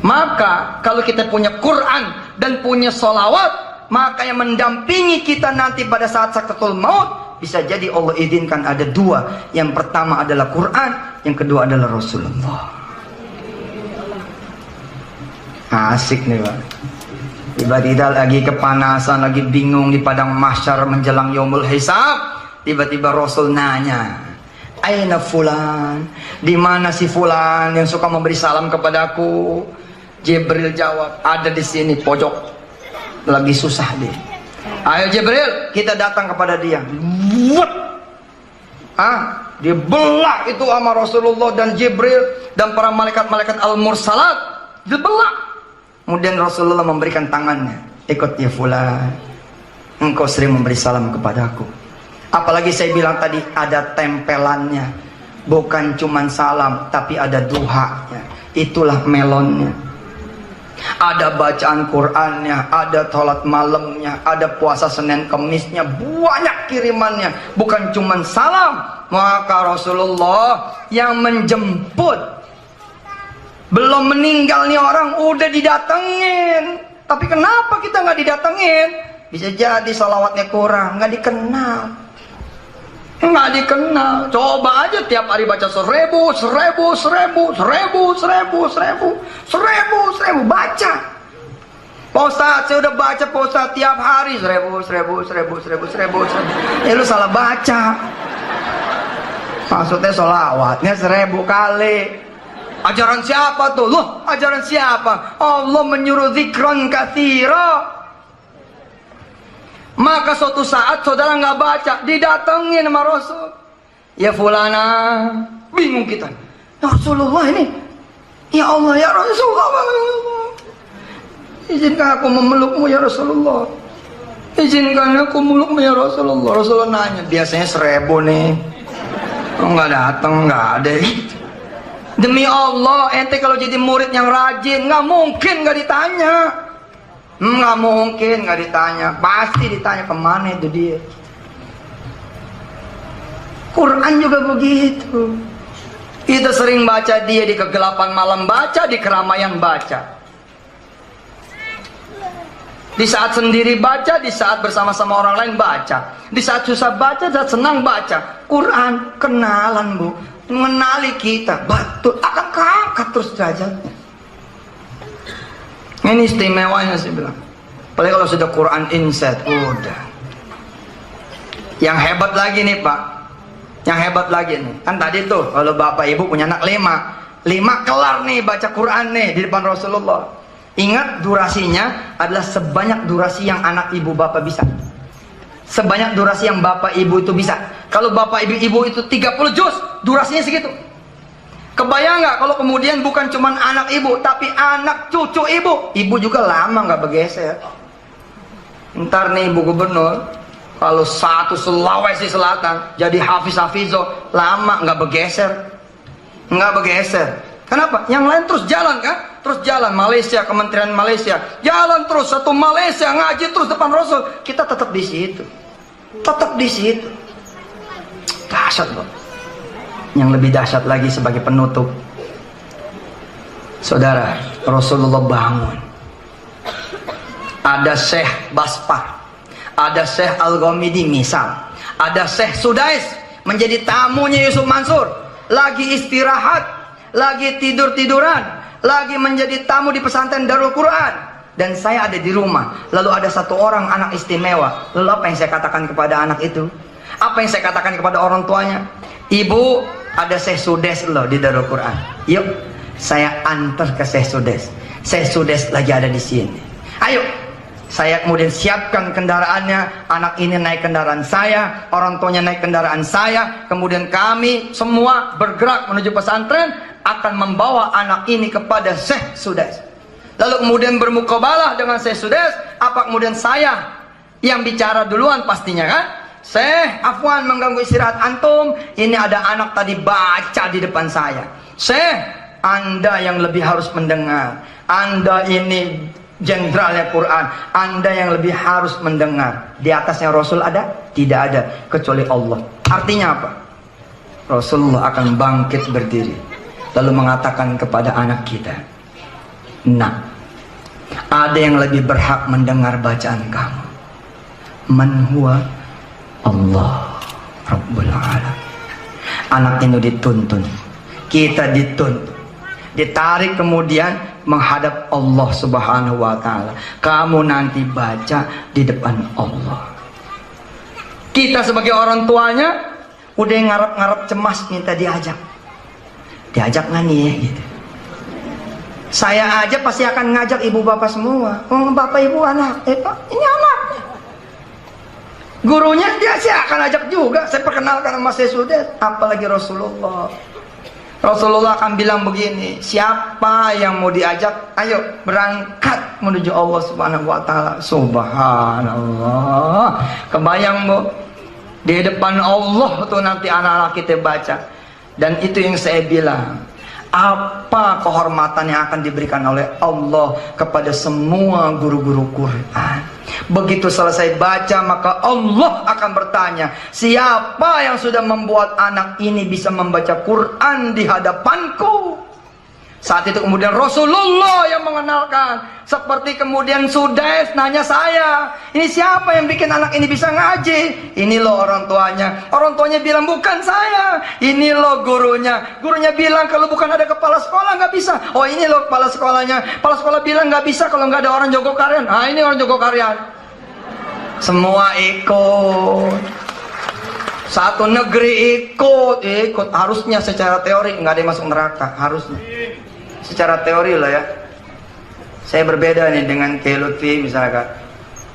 Maka kalau kita punya Quran dan punya sholawat, maka yang mendampingi kita nanti pada saat sakratul maut, bisa jadi Allah izinkan ada 2. Yang pertama adalah Quran, yang kedua adalah Rasulullah. Asik nih Pak. Tiba-tiba lagi kepanasan, lagi bingung di padang mahsyar menjelang yaumul hisab, tiba-tiba Rasul nanya, "Aina fulan?" Di mana si fulan yang suka memberi salam kepadaku? Jibril jawab, "Ada di sini pojok. Lagi susah dia." Ayo Jibril, kita datang kepada dia. What? Dia belah itu sama Rasulullah dan Jibril dan para malaikat-malaikat al-mursalat. Dibelah. Kemudian Rasulullah memberikan tangannya, "Ikut ya fulan, engkau sering memberi salam kepadaku." Apalagi saya bilang tadi ada tempelannya, bukan cuman salam tapi ada duhanya. Itulah melonnya. Ada bacaan Qur'annya, ada sholat malamnya, ada puasa Senin Kemisnya, banyak kirimannya, bukan cuman salam. Maka Rasulullah yang menjemput, belum meninggal nih orang udah didatengin. Tapi kenapa kita nggak didatengin? Bisa jadi salawatnya kurang, nggak dikenal. Coba aja tiap hari baca 1000 baca. Pak Ustadz, saya udah baca Pak Ustadz tiap hari 1000. Ya lu salah baca. Maksudnya salawatnya 1000 kali. Ajaran siapa tuh? Loh, ajaran siapa? Allah menyuruh zikron katsira. Maka suatu saat saudara nggak baca, didatengin sama Rasul. Ya fulana, bingung kita. Ya Rasulullah ini Ya Allah, ya Rasulullah, izinkan aku memelukmu ya Rasulullah. Izinkan aku memelukmu ya Rasulullah. Rasulullah nanya, biasanya 1000 nih. Oh, nggak datang, nggak ada. Demi Allah, ente kalau jadi murid yang rajin, nggak mungkin nggak ditanya. Nggak mungkin nggak ditanya. Pasti ditanya, kemana itu dia. Quran juga begitu. Kita sering baca dia di kegelapan malam baca, di keramaian baca. Di saat sendiri baca, di saat bersama-sama orang lain baca. Di saat susah baca, di saat senang baca. Quran, kenalan bu. Mengenali kita, betul. Akan keangkat terus derajatnya. Ini istimewanya saya bilang. Apalagi kalau sudah Quran insight, udah. Yang hebat lagi nih Pak. Yang hebat lagi nih, kan tadi tuh kalau bapak ibu punya anak 5 kelar nih baca Quran nih di depan Rasulullah. Ingat durasinya adalah sebanyak durasi yang anak ibu bapak bisa. Sebanyak durasi yang bapak ibu itu bisa. Kalau bapak ibu itu 30 juz, durasinya segitu. Kebayang nggak kalau kemudian bukan cuman anak ibu, tapi anak cucu ibu. Ibu juga lama nggak bergeser. Ntar nih ibu gubernur, kalau satu Sulawesi Selatan jadi hafiz-hafizo, lama nggak bergeser. Kenapa? Yang lain terus jalan kan? Terus jalan. Malaysia, Kementerian Malaysia jalan terus, satu Malaysia ngaji terus depan Rasul. Kita tetap di situ. Dahsyat loh. Yang lebih dahsyat lagi sebagai penutup, saudara, Rasulullah bangun. Ada Syekh Baspar, ada Syekh Al-Ghamidi misal, ada Syekh Sudais menjadi tamunya Yusuf Mansur, lagi istirahat, lagi tidur-tiduran, lagi menjadi tamu di pesantren Darul Quran, dan saya ada di rumah. Lalu ada satu orang anak istimewa. Lalu apa yang saya katakan kepada anak itu? Apa yang saya katakan kepada orang tuanya? Ibu, ada Syekh Sudes loh di Darul Quran. Yuk, saya antar ke Syekh Sudes. Syekh Sudes lagi ada di sini. Ayo. Saya kemudian siapkan kendaraannya, anak ini naik kendaraan saya, orang tuanya naik kendaraan saya, kemudian kami semua bergerak menuju pesantren, akan membawa anak ini kepada Syekh Sudais. Lalu kemudian bermukabalah dengan Syekh Sudais. Apa kemudian saya yang bicara duluan pastinya kan? Syekh, afwan mengganggu istirahat antum, ini ada anak tadi baca di depan saya. Syekh, Anda yang lebih harus mendengar. Anda ini jenderalnya Quran, Anda yang lebih harus mendengar. Di atasnya Rasul ada? Tidak ada, kecuali Allah. Artinya apa? Rasulullah akan bangkit berdiri, lalu mengatakan kepada anak kita, nah, ada yang lebih berhak mendengar bacaan kamu. Man huwa Allah Rabbul Alamin. Anak itu dituntun, kita dituntun, ditarik kemudian menghadap Allah Subhanahu wa Ta'ala. Kamu nanti baca di depan Allah. Kita sebagai orang tuanya udah ngarep-ngarep cemas minta diajak nggak nih ya gitu. Saya aja pasti akan ngajak ibu bapak semua. Bapak ibu anak, ini anaknya. Gurunya dia sih akan ajak juga. Saya perkenalkan sama saya sudah. Apalagi Rasulullah. Rasulullah akan bilang begini, siapa yang mau diajak, ayo berangkat menuju Allah Subhanahu wa Ta'ala. Subhanallah. Kebayang bu, di depan Allah tuh nanti anak-anak kita baca. Dan itu yang saya bilang, apa kehormatan yang akan diberikan oleh Allah kepada semua guru-guru Quran. Begitu selesai baca, maka Allah akan bertanya, siapa yang sudah membuat anak ini bisa membaca Quran di hadapanku? Saat itu kemudian Rasulullah yang mengenalkan. Seperti kemudian Sudais nanya saya, ini siapa yang bikin anak ini bisa ngaji? Ini loh orang tuanya. Orang tuanya bilang bukan saya. Ini loh gurunya. Gurunya bilang kalau bukan ada kepala sekolah nggak bisa. Oh ini loh kepala sekolahnya. Kepala sekolah bilang nggak bisa kalau nggak ada orang Jogokarian. Ah ini orang Jogokarian. Semua ikut. Satu negeri ikut. Harusnya secara teori nggak ada yang masuk neraka. Harusnya. Secara teori lah ya. Saya berbeda nih dengan Kiai Lutfi misalkan.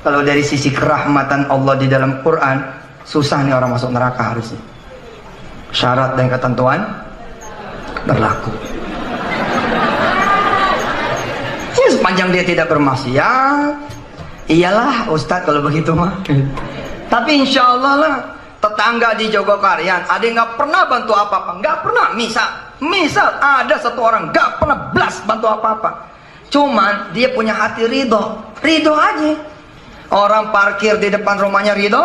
Kalau dari sisi kerahmatan Allah di dalam Quran, susah nih orang masuk neraka harusnya. Syarat dan ketentuan berlaku. Sepanjang dia tidak bermaksiat, iyalah Ustadz kalau begitu mah. Tapi insya Allah lah, tetangga di Jogokarian ada yang nggak pernah bantu apa-apa, nggak pernah. Misal ada satu orang nggak pernah blas bantu apa-apa, cuman dia punya hati ridho aja. Orang parkir di depan rumahnya ridho,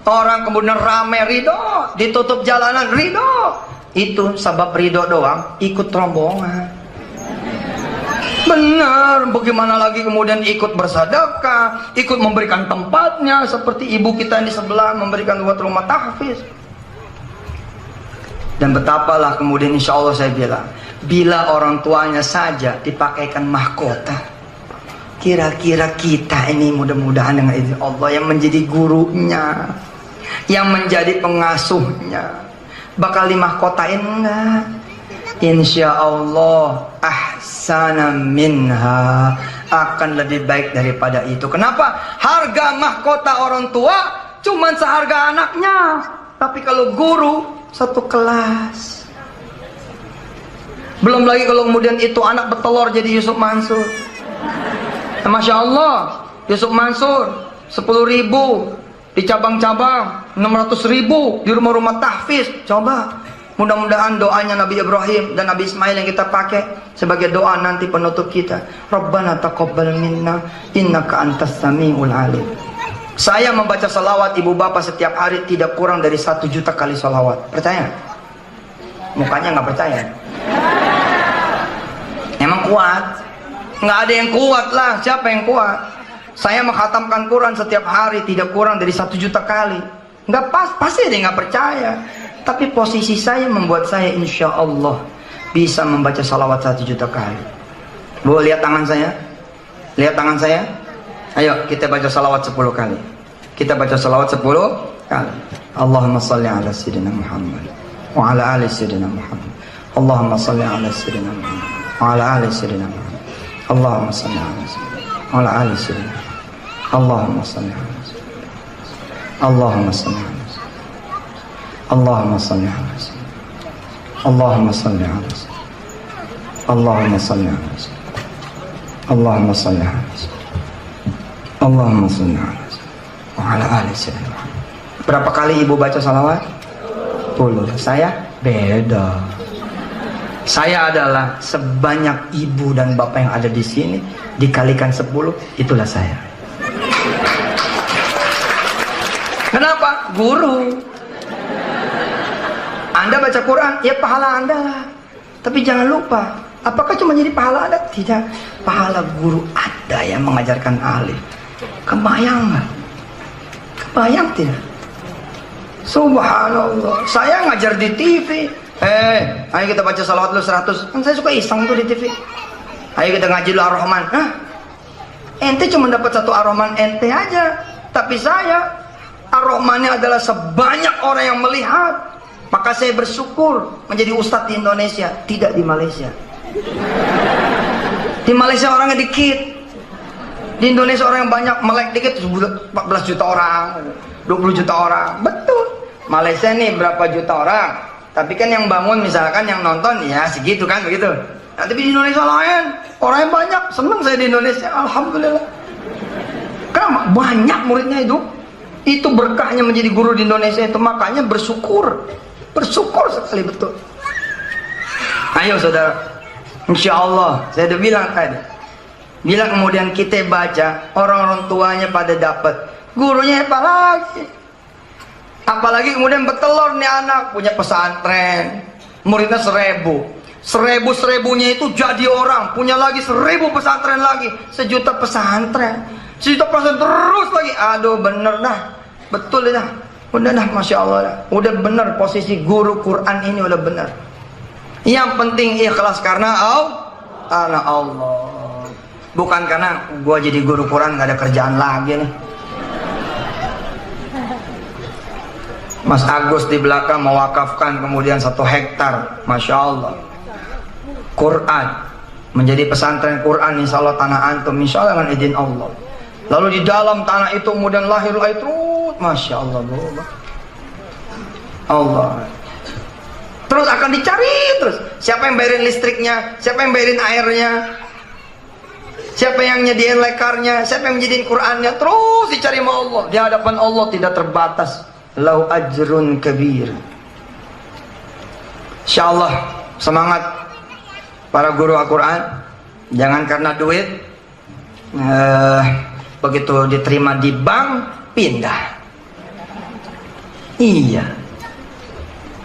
orang kemudian rame ridho, ditutup jalanan ridho. Itu sebab ridho doang, ikut rombongan. Benar, bagaimana lagi kemudian ikut bersedekah, ikut memberikan tempatnya, seperti ibu kita yang di sebelah memberikan buat rumah tahfiz. Dan betapalah kemudian insya Allah saya bilang, bila orang tuanya saja dipakaikan mahkota, kira-kira kita ini mudah-mudahan dengan izin Allah yang menjadi gurunya, yang menjadi pengasuhnya, bakal dimahkotain enggak? Insya Allah ahsana minha, akan lebih baik daripada itu. Kenapa? Harga mahkota orang tua cuman seharga anaknya, tapi kalau guru satu kelas. Belum lagi kalau kemudian itu anak bertelur jadi Yusuf Mansur. Masya Allah, Yusuf Mansur 10.000 di cabang-cabang, 600.000 di rumah-rumah tahfiz. Coba, mudah-mudahan doanya Nabi Ibrahim dan Nabi Ismail yang kita pakai sebagai doa nanti penutup kita. Rabbana taqabbal minna innaka antas samiul alim. Saya membaca salawat ibu bapak setiap hari tidak kurang dari 1 juta kali salawat. Percaya? Mukanya nggak percaya. Emang kuat? Nggak ada yang kuat lah. Siapa yang kuat? Saya menghatamkan Quran setiap hari tidak kurang dari 1 juta kali. Nggak pasti ada yang nggak percaya. Tapi posisi saya membuat saya insya Allah bisa membaca salawat 1 juta kali. Bu, lihat tangan saya. Lihat tangan saya. Ayo kita baca salawat 10 kali. Kita baca salawat 10 kali. Allahumma salli ala sayyidina Muhammad wa ala ali sayyidina Muhammad. Allahumma salli ala sayyidina Muhammad wa ala ali sayyidina Muhammad. Allahumma salli ala sayyidina wa ala ali sayyidina. Allahumma salli ala sayyidina. Allahumma salli ala sayyidina. Allahumma salli ala sayyidina. Allahumma salli ala sayyidina. Allahumma salli ala sayyidina. Allahumma salli ala sayyidina. Allahumma salli ala sayyidina wa ala ali sayyidina. Berapa kali ibu baca salawat? 10. Saya beda. Saya adalah sebanyak ibu dan bapak yang ada di sini dikalikan 10, itulah saya. Kenapa? Guru. Anda baca Quran, ya pahala Anda lah. Tapi jangan lupa, apakah cuma jadi pahala Anda? Tidak. Pahala guru ada yang mengajarkan alif. Kebayang nggak? Kebayang tidak? Subhanallah. Saya ngajar di TV. Ayo kita baca salawat lu 100. Kan saya suka iseng tuh di TV. Ayo kita ngaji lu Ar-Rahman. Hah? Ente cuma dapat 1 Ar-Rahman ente aja. Tapi saya Ar-Rahmannya adalah sebanyak orang yang melihat. Maka saya bersyukur menjadi ustadz di Indonesia, tidak di Malaysia. Di Malaysia orangnya dikit. Di Indonesia orang yang banyak, melek dikit 14 juta orang, 20 juta orang. Betul. Malaysia nih berapa juta orang. Tapi kan yang bangun misalkan yang nonton ya segitu kan begitu. Nah, tapi di Indonesia lain, orang yang banyak. Senang saya di Indonesia, alhamdulillah. Kenapa? Banyak muridnya itu. Itu berkahnya menjadi guru di Indonesia itu, makanya bersyukur. Bersyukur sekali betul. Ayo saudara, insya Allah saya udah bilang tadi, bila kemudian kita baca, orang-orang tuanya pada dapat, gurunya apa lagi? Apalagi kemudian bertelur nih anak, punya pesantren, muridnya 1000. 1000-1000-nya itu jadi orang, punya lagi 1000 pesantren lagi, 1 juta pesantren, 1 juta pesantren terus lagi. Aduh bener dah, betul dah. Udah dah, Masya Allah dah. Udah bener posisi guru Quran ini udah bener. Yang penting ikhlas karena Allah. Bukan karena gua jadi guru Quran gak ada kerjaan lagi nih. Mas Agus di belakang mewakafkan kemudian 1 hektar, Masya Allah. Quran menjadi pesantren Quran, insya Allah tanah antum, insya Allah dengan izin Allah. Lalu di dalam tanah itu kemudian lahir terus, Masya Allah, Allah. Terus akan dicari terus. Siapa yang bayarin listriknya? Siapa yang bayarin airnya? Siapa yang nyediain lekarnya, siapa yang nyediain Qur'annya, terus dicari sama Allah. Di hadapan Allah tidak terbatas. Lau ajrun kabir. Insyaallah semangat para guru Al-Quran. Jangan karena duit begitu diterima di bank pindah. Iya,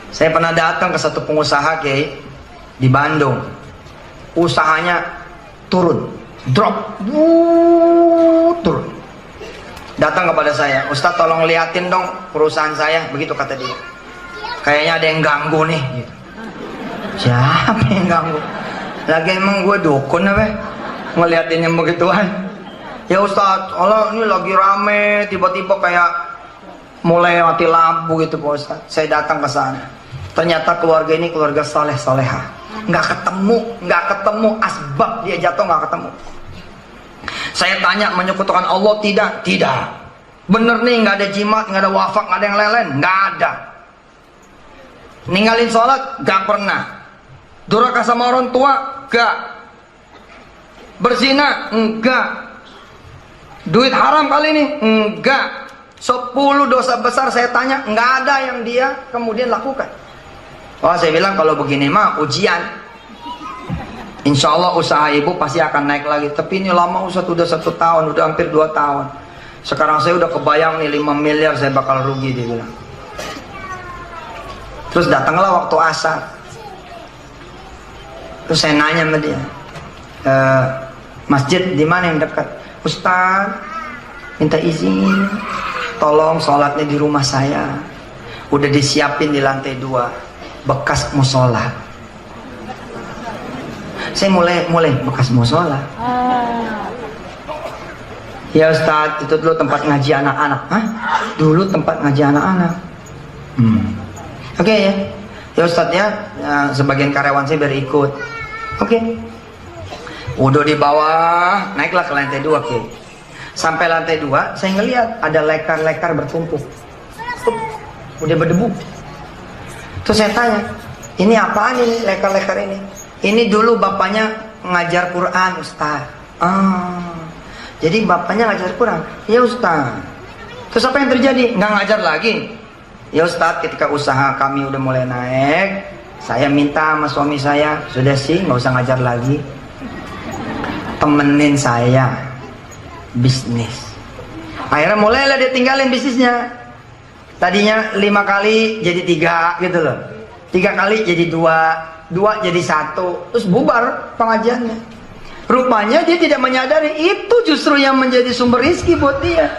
saya pernah datang ke satu pengusaha Kiai di Bandung. Usahanya turun, drop, turun. Datang kepada saya, Ustadz tolong liatin dong perusahaan saya. Begitu kata dia. Kayaknya ada yang ganggu nih gitu. Siapa yang ganggu? Lagi emang gue dukun apa? Ngeliatin yang begituan. Ya Ustadz, Allah ini lagi rame, tiba-tiba kayak mulai mati lampu gitu Pak Ustadz. Saya datang ke sana. Ternyata keluarga ini keluarga saleh salehah. Nggak ketemu asbab dia jatuh, nggak ketemu. Saya tanya, menyekutukan Allah? Tidak. Bener nih, nggak ada jimat, nggak ada wafak, nggak ada yang lain-lain, nggak ada. Ninggalin sholat? Nggak pernah. Durhaka sama orang tua? Nggak. Berzina? Enggak. Duit haram kali ini? Enggak. 10 dosa besar saya tanya, nggak ada yang dia kemudian lakukan. Oh, saya bilang kalau begini mah ujian. Insya Allah usaha ibu pasti akan naik lagi. Tapi ini lama Ustaz, udah 1 tahun, udah hampir 2 tahun. Sekarang saya udah kebayang nih 5 miliar saya bakal rugi, dia bilang. Terus datanglah waktu asar. Terus saya nanya sama dia, masjid di mana yang dekat? Ustaz, minta izin, tolong sholatnya di rumah saya. Udah disiapin di lantai 2 bekas musola. Saya mulai bekas musola. Ya Ustaz, itu dulu tempat ngaji anak-anak. Hah? Dulu tempat ngaji anak-anak. Oke ya. Ya Ustaz ya, sebagian karyawan saya biar ikut. Oke. Udah di bawah, naiklah ke lantai 2 Oke. Sampai lantai 2, saya ngelihat ada lekar-lekar bertumpuk. Udah berdebu. Terus saya tanya, ini apaan ini lekar-lekar ini? Ini dulu bapaknya ngajar Quran Ustaz. Jadi bapaknya ngajar Quran? Ya Ustaz. Terus apa yang terjadi? Nggak ngajar lagi? Ya Ustaz, ketika usaha kami udah mulai naik, saya minta sama suami saya, sudah sih nggak usah ngajar lagi, temenin saya bisnis. Akhirnya mulailah dia tinggalin bisnisnya. Tadinya 5 kali jadi 3 gitu loh. 3 kali jadi 2, 2 jadi 1, terus bubar pengajiannya. Rupanya dia tidak menyadari itu justru yang menjadi sumber rizki buat dia.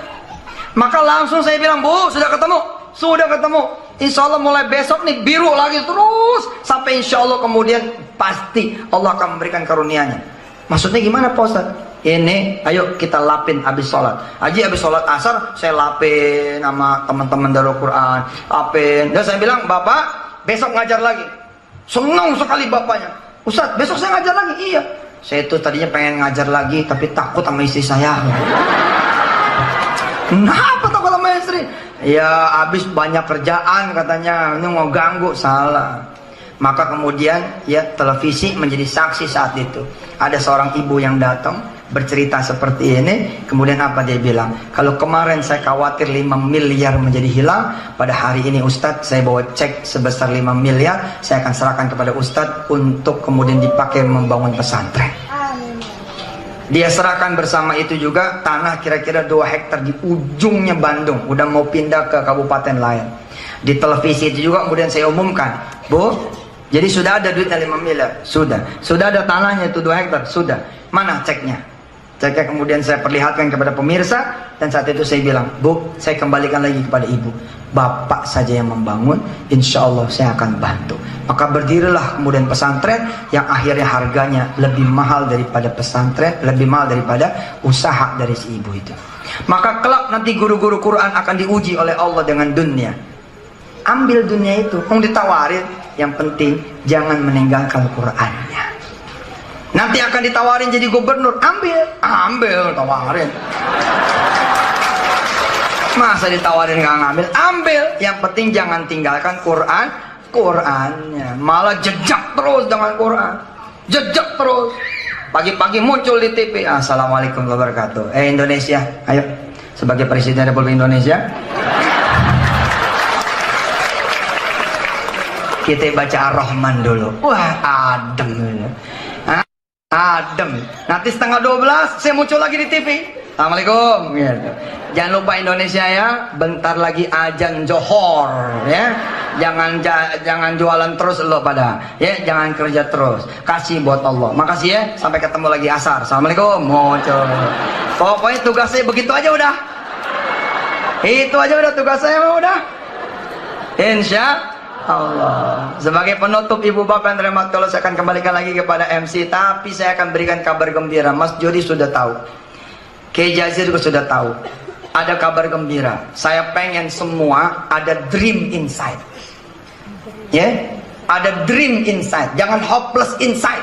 Maka langsung saya bilang, Bu, sudah ketemu. Insya Allah mulai besok nih biru lagi terus sampai insya Allah kemudian pasti Allah akan memberikan karunia-Nya. Maksudnya gimana Pak Ustaz? Ini ayo kita lapin habis sholat. Haji habis sholat asar saya lapin sama teman-teman Darul Quran, lapin. Dan saya bilang, Bapak besok ngajar lagi. Senang sekali bapaknya. Ustaz, besok saya ngajar lagi? Iya. Saya itu tadinya pengen ngajar lagi tapi takut sama istri saya. Kenapa takut sama istri? Ya habis banyak kerjaan katanya, ini mau ganggu. Salah. Maka kemudian ya televisi menjadi saksi saat itu. Ada seorang ibu yang datang bercerita seperti ini. Kemudian apa dia bilang? Kalau kemarin saya khawatir 5 miliar menjadi hilang, pada hari ini Ustadz saya bawa cek sebesar 5 miliar, saya akan serahkan kepada Ustadz untuk kemudian dipakai membangun pesantren. Dia serahkan bersama itu juga tanah kira-kira 2 hektar di ujungnya Bandung, udah mau pindah ke kabupaten lain. Di televisi itu juga kemudian saya umumkan, Bu, jadi sudah ada duitnya 5 miliar, sudah ada tanahnya itu 2 hektar, sudah. Mana ceknya? Ceknya kemudian saya perlihatkan kepada pemirsa, dan saat itu saya bilang, Bu, saya kembalikan lagi kepada ibu. Bapak saja yang membangun, insya Allah saya akan bantu. Maka berdirilah kemudian pesantren yang akhirnya harganya lebih mahal daripada pesantren, lebih mahal daripada usaha dari si ibu itu. Maka kelak nanti guru-guru Quran akan diuji oleh Allah dengan dunia. Ambil dunia itu, mau ditawarin, yang penting jangan meninggalkan Qurannya. Nanti akan ditawarin jadi gubernur, ambil, tawarin. Masa ditawarin nggak ngambil? Ambil. Yang penting jangan tinggalkan Qurannya. Malah jejak terus dengan Quran, jejak terus. Pagi-pagi muncul di TV. Assalamualaikum warahmatullahi wabarakatuh. Indonesia, ayo sebagai Presiden Republik Indonesia, kita baca Ar-Rahman dulu. Wah, adem. Adem. Nanti setengah 12 saya muncul lagi di TV. Assalamualaikum. Gitu. Jangan lupa Indonesia ya, bentar lagi azan Johor ya. Jangan jualan terus lo pada ya, jangan kerja terus. Kasih buat Allah. Makasih ya, sampai ketemu lagi asar. Assalamualaikum. Muncul. Pokoknya tugas saya begitu aja udah. Itu aja udah tugas saya mah udah. Insya Allah. Sebagai penutup ibu bapak yang terhormat, kalau saya akan kembalikan lagi kepada MC, tapi saya akan berikan kabar gembira. Mas Jody sudah tahu, Kiai Jazir juga sudah tahu. Ada kabar gembira. Saya pengen semua ada dream inside. Ya, ada dream inside. Jangan hopeless inside,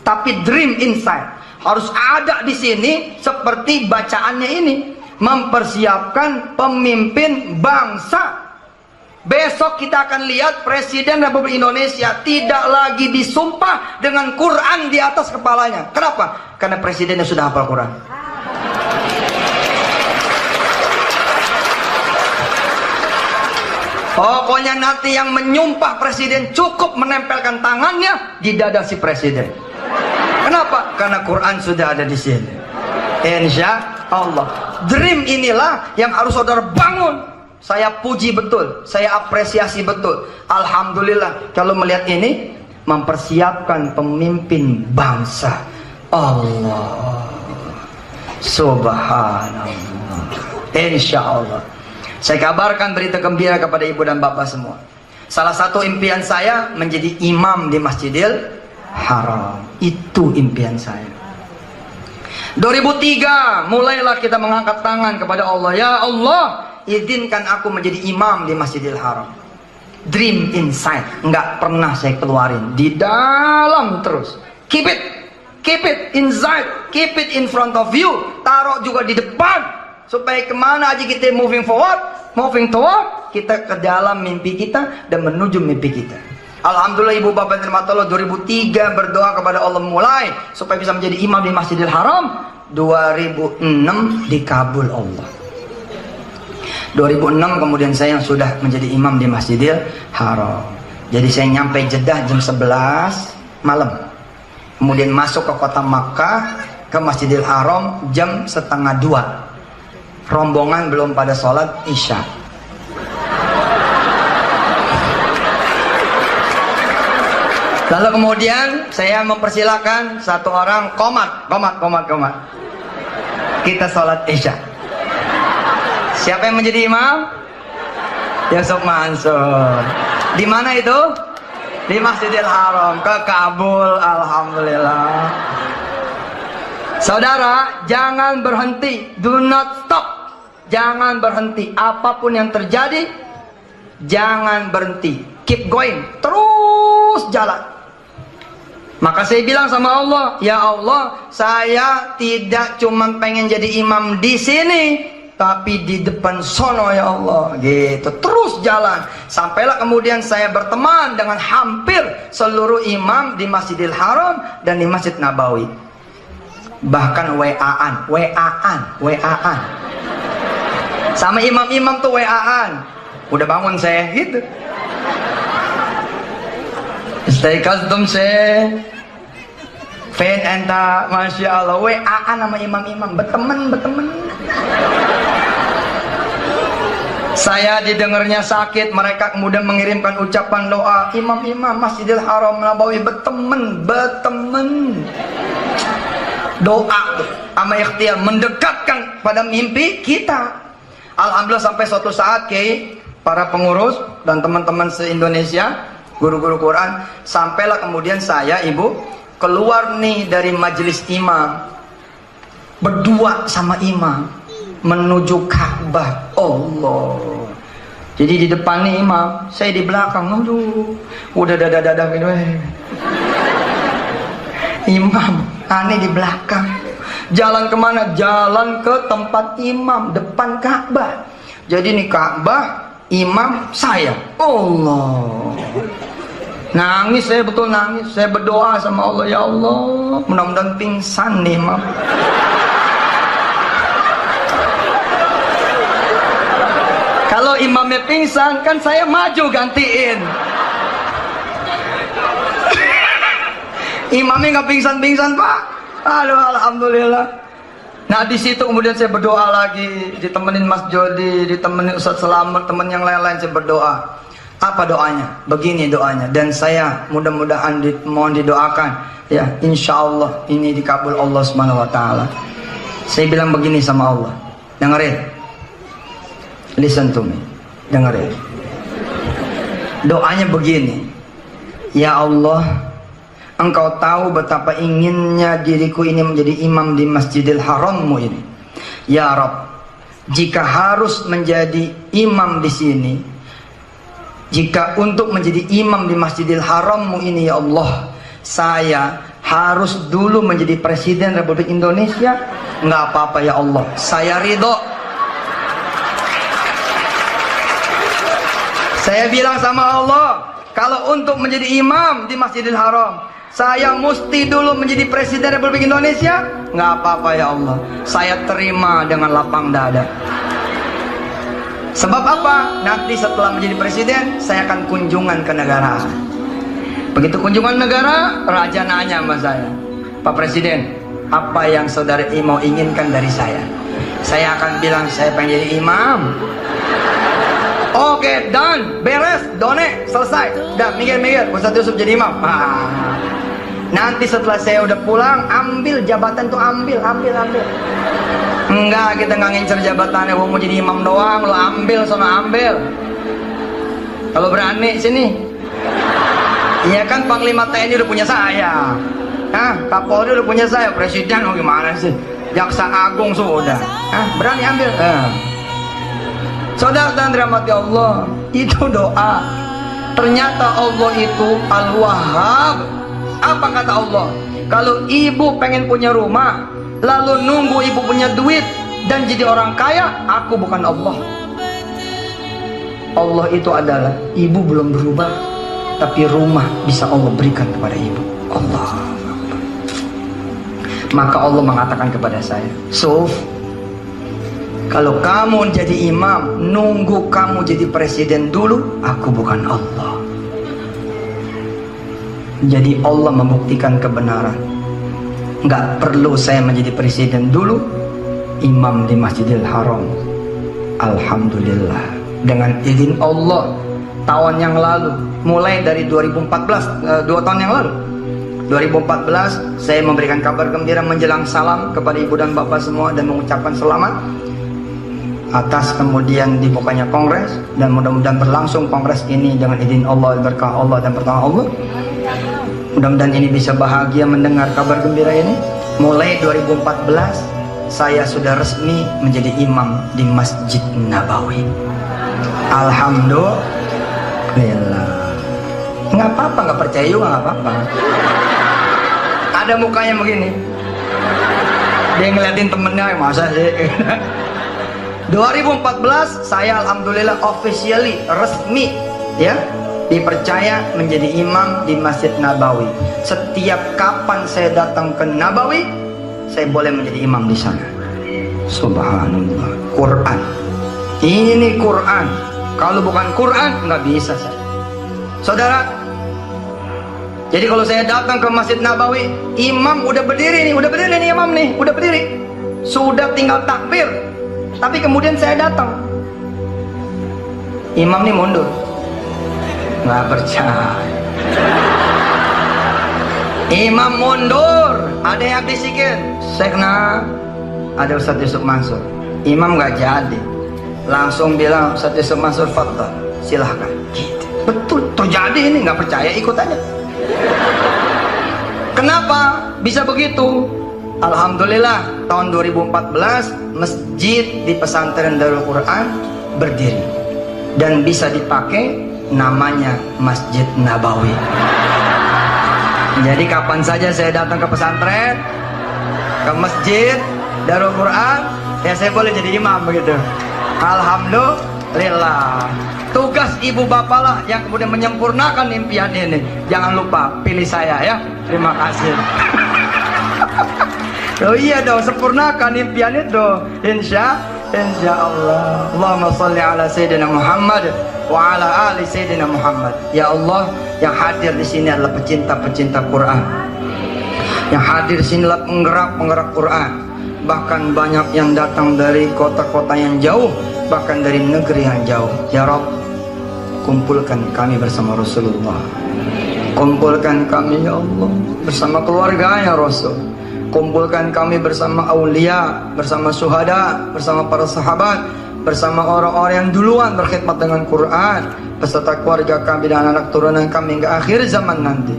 tapi dream inside. Harus ada di sini seperti bacaannya ini, mempersiapkan pemimpin bangsa. Besok kita akan lihat Presiden Republik Indonesia tidak lagi disumpah dengan Quran di atas kepalanya. Kenapa? Karena presidennya sudah hafal Quran. Pokoknya nanti yang menyumpah presiden cukup menempelkan tangannya di dada si presiden. Kenapa? Karena Quran sudah ada di sini. Insya Allah. Dream inilah yang harus saudara bangun. Saya puji betul, saya apresiasi betul. Alhamdulillah kalau melihat ini, mempersiapkan pemimpin bangsa. Allah Subhanallah. Insya Allah. Saya kabarkan berita gembira kepada ibu dan bapak semua. Salah satu impian saya menjadi imam di Masjidil Haram. Itu impian saya. 2003 mulailah kita mengangkat tangan kepada Allah. Ya Allah, izinkan aku menjadi imam di Masjidil Haram. Dream inside, nggak pernah saya keluarin, di dalam terus. Keep it inside, keep it in front of you. Taruh juga di depan. Supaya kemana aja kita moving toward, kita ke dalam mimpi kita dan menuju mimpi kita. Alhamdulillah ibu bapak dan terhormat Allah, 2003 berdoa kepada Allah mulai supaya bisa menjadi imam di Masjidil Haram. 2006 dikabul Allah. 2006 kemudian saya yang sudah menjadi imam di Masjidil Haram. Jadi saya nyampe Jeddah jam 11 malam. Kemudian masuk ke kota Makkah, ke Masjidil Haram jam setengah 2. Rombongan belum pada sholat Isya. Lalu kemudian saya mempersilahkan satu orang komat. Kita sholat Isya. Siapa yang menjadi imam? Yusuf Mansur. Di mana itu? Di Masjidil Haram. Ke Kabul, alhamdulillah. Saudara, jangan berhenti. Do not stop. Jangan berhenti. Apapun yang terjadi, jangan berhenti. Keep going. Terus jalan. Maka saya bilang sama Allah, ya Allah, saya tidak cuma pengen jadi imam di sini, tapi di depan sono ya Allah. Gitu. Terus jalan. Sampailah kemudian saya berteman dengan hampir seluruh imam di Masjidil Haram dan di Masjid Nabawi. Bahkan WA-an. Sama imam-imam tuh WA-an. Udah bangun saya gitu. Istaikaztum saya. Fen enta, masya Allah. WA-an sama imam-imam. Berteman. Saya didengarnya sakit, mereka kemudian mengirimkan ucapan doa. Imam-imam Masjidil Haram Nabawi berteman. Doa sama ikhtiar mendekatkan pada mimpi kita. Alhamdulillah sampai suatu saat para pengurus dan teman-teman se-Indonesia, guru-guru Quran, sampailah kemudian saya, ibu, keluar nih dari majelis imam, berdua sama imam menuju Ka'bah. Allah. Jadi di depan nih imam, saya di belakang. Aduh, udah dadah gitu. Imam, aneh di belakang. Jalan kemana? Jalan ke tempat imam, depan Ka'bah. Jadi ini Ka'bah, imam, saya. Allah. Nangis, saya betul nangis. Saya berdoa sama Allah, ya Allah, mudah-mudahan pingsan nih imam. Kalau imamnya pingsan, kan saya maju gantiin. Imamnya nggak pingsan-pingsan, Pak. Aduh, alhamdulillah. Nah, di situ kemudian saya berdoa lagi, ditemenin Mas Jody, ditemenin Ustadz Selamat, teman yang lain-lain, saya berdoa. Apa doanya? Begini doanya. Dan saya mudah-mudahan mohon didoakan, ya, insya Allah ini dikabul Allah Subhanahu Wa Taala. Saya bilang begini sama Allah, dengerin. Listen to me, dengerin. Doanya begini, ya Allah, Engkau tahu betapa inginnya diriku ini menjadi imam di Masjidil Harammu ini. Ya Rabb, jika harus menjadi imam di sini, jika untuk menjadi imam di Masjidil Harammu ini, ya Allah, saya harus dulu menjadi Presiden Republik Indonesia. Nggak apa-apa ya Allah, saya ridho. Saya bilang sama Allah, kalau untuk menjadi imam di Masjidil Haram, saya mesti dulu menjadi Presiden Republik Indonesia. Nggak apa-apa ya Allah, saya terima dengan lapang dada. Sebab apa? Nanti setelah menjadi presiden, saya akan kunjungan ke negara. Begitu kunjungan negara, raja nanya sama saya, Pak Presiden, apa yang saudara mau inginkan dari saya? Saya akan bilang, saya pengen jadi imam. Oke, done, beres, done, selesai. Dah, mikir-mikir, Ustadz Yusuf jadi imam. Nanti setelah saya udah pulang, ambil jabatan tuh, ambil. Enggak, kita nggak ngincer jabatannya. Gua mau jadi imam doang, lo ambil, sono ambil. Kalau berani sini. Iya kan, Panglima TNI udah punya saya. Kapolri udah punya saya. Presiden, oh gimana sih? Jaksa Agung sudah. Berani ambil. Saudara dan rahmati Allah, itu doa. Ternyata Allah itu Al-Wahhab. Apa kata Allah? Kalau ibu pengen punya rumah, lalu nunggu ibu punya duit dan jadi orang kaya, aku bukan Allah. Allah itu adalah ibu belum berubah, tapi rumah bisa Allah berikan kepada ibu. Allah. Maka Allah mengatakan kepada saya, Suf, kalau kamu jadi imam, nunggu kamu jadi presiden dulu, aku bukan Allah. Jadi Allah membuktikan kebenaran. Nggak perlu saya menjadi presiden dulu, imam di Masjidil Haram. Alhamdulillah, dengan izin Allah, tahun yang lalu, mulai dari 2014, 2 tahun yang lalu, 2014, saya memberikan kabar gembira menjelang salam kepada ibu dan bapak semua dan mengucapkan selamat atas kemudian dibukanya kongres, dan mudah-mudahan berlangsung kongres ini dengan izin Allah, berkah Allah dan pertolongan Allah. Mudah-mudahan ini bisa bahagia mendengar kabar gembira ini. Mulai 2014 saya sudah resmi menjadi imam di Masjid Nabawi. Alhamdulillah. Nggak apa-apa, nggak percaya juga nggak apa-apa. Ada mukanya begini, dia ngeliatin temennya, masa sih. 2014 saya alhamdulillah officially resmi, ya, dipercaya menjadi imam di Masjid Nabawi. Setiap kapan saya datang ke Nabawi, saya boleh menjadi imam di sana. Subhanallah. Quran, ini Quran. Kalau bukan Quran nggak bisa saya. Saudara, jadi kalau saya datang ke Masjid Nabawi, imam udah berdiri nih, imam nih, udah berdiri, sudah tinggal takbir. Tapi kemudian saya datang, imam nih mundur. Nggak percaya. Imam mundur, ada yang bisikin, Sekna, ada Ustadz Yusuf Mansur. Imam nggak jadi, langsung bilang, Ustadz Yusuf Mansur, fadhal, silahkan. Gitu. Betul, terjadi ini, nggak percaya ikut aja. Kenapa bisa begitu? Alhamdulillah, tahun 2014 masjid di pesantren Darul Quran berdiri dan bisa dipakai, namanya Masjid Nabawi. Jadi kapan saja saya datang ke pesantren, ke masjid Darul Quran, ya saya boleh jadi imam begitu. Alhamdulillah. Tugas ibu bapak lah yang kemudian menyempurnakan impian ini. Jangan lupa pilih saya ya. Terima kasih. Oh iya dong, sempurnakan impian itu. Insya Allah. Allahumma salli ala Sayyidina Muhammad wa ala ali Sayyidina Muhammad. Ya Allah, yang hadir di sini adalah pecinta-pecinta Quran. Yang hadir di sini adalah penggerak-penggerak Quran. Bahkan banyak yang datang dari kota-kota yang jauh, bahkan dari negeri yang jauh. Ya Rabb, kumpulkan kami bersama Rasulullah. Kumpulkan kami ya Allah bersama keluarganya Rasul. Kumpulkan kami bersama aulia, bersama syuhada, bersama para sahabat, bersama orang-orang yang duluan berkhidmat dengan Quran, beserta keluarga kami dan anak turunan kami hingga akhir zaman nanti.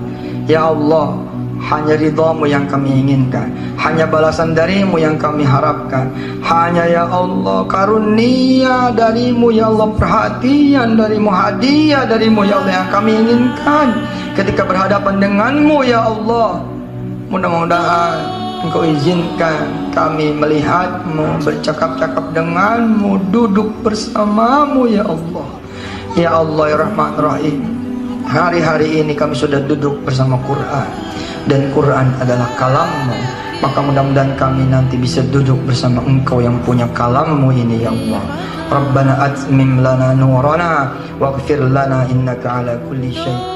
Ya Allah, hanya ridhamu yang kami inginkan, hanya balasan darimu yang kami harapkan. Hanya ya Allah karunia darimu ya Allah, perhatian darimu, hadiah darimu ya Allah yang kami inginkan ketika berhadapan denganmu ya Allah. Mudah-mudahan Engkau izinkan kami melihatmu, bercakap-cakap denganmu, duduk bersamamu ya Allah. Ya Allah ya Rahman Rahim, hari-hari ini kami sudah duduk bersama Quran, dan Quran adalah kalammu. Maka mudah-mudahan kami nanti bisa duduk bersama Engkau yang punya kalammu ini ya Allah. Rabbana atmim lana nurana waghfir lana innaka ala kulli syai'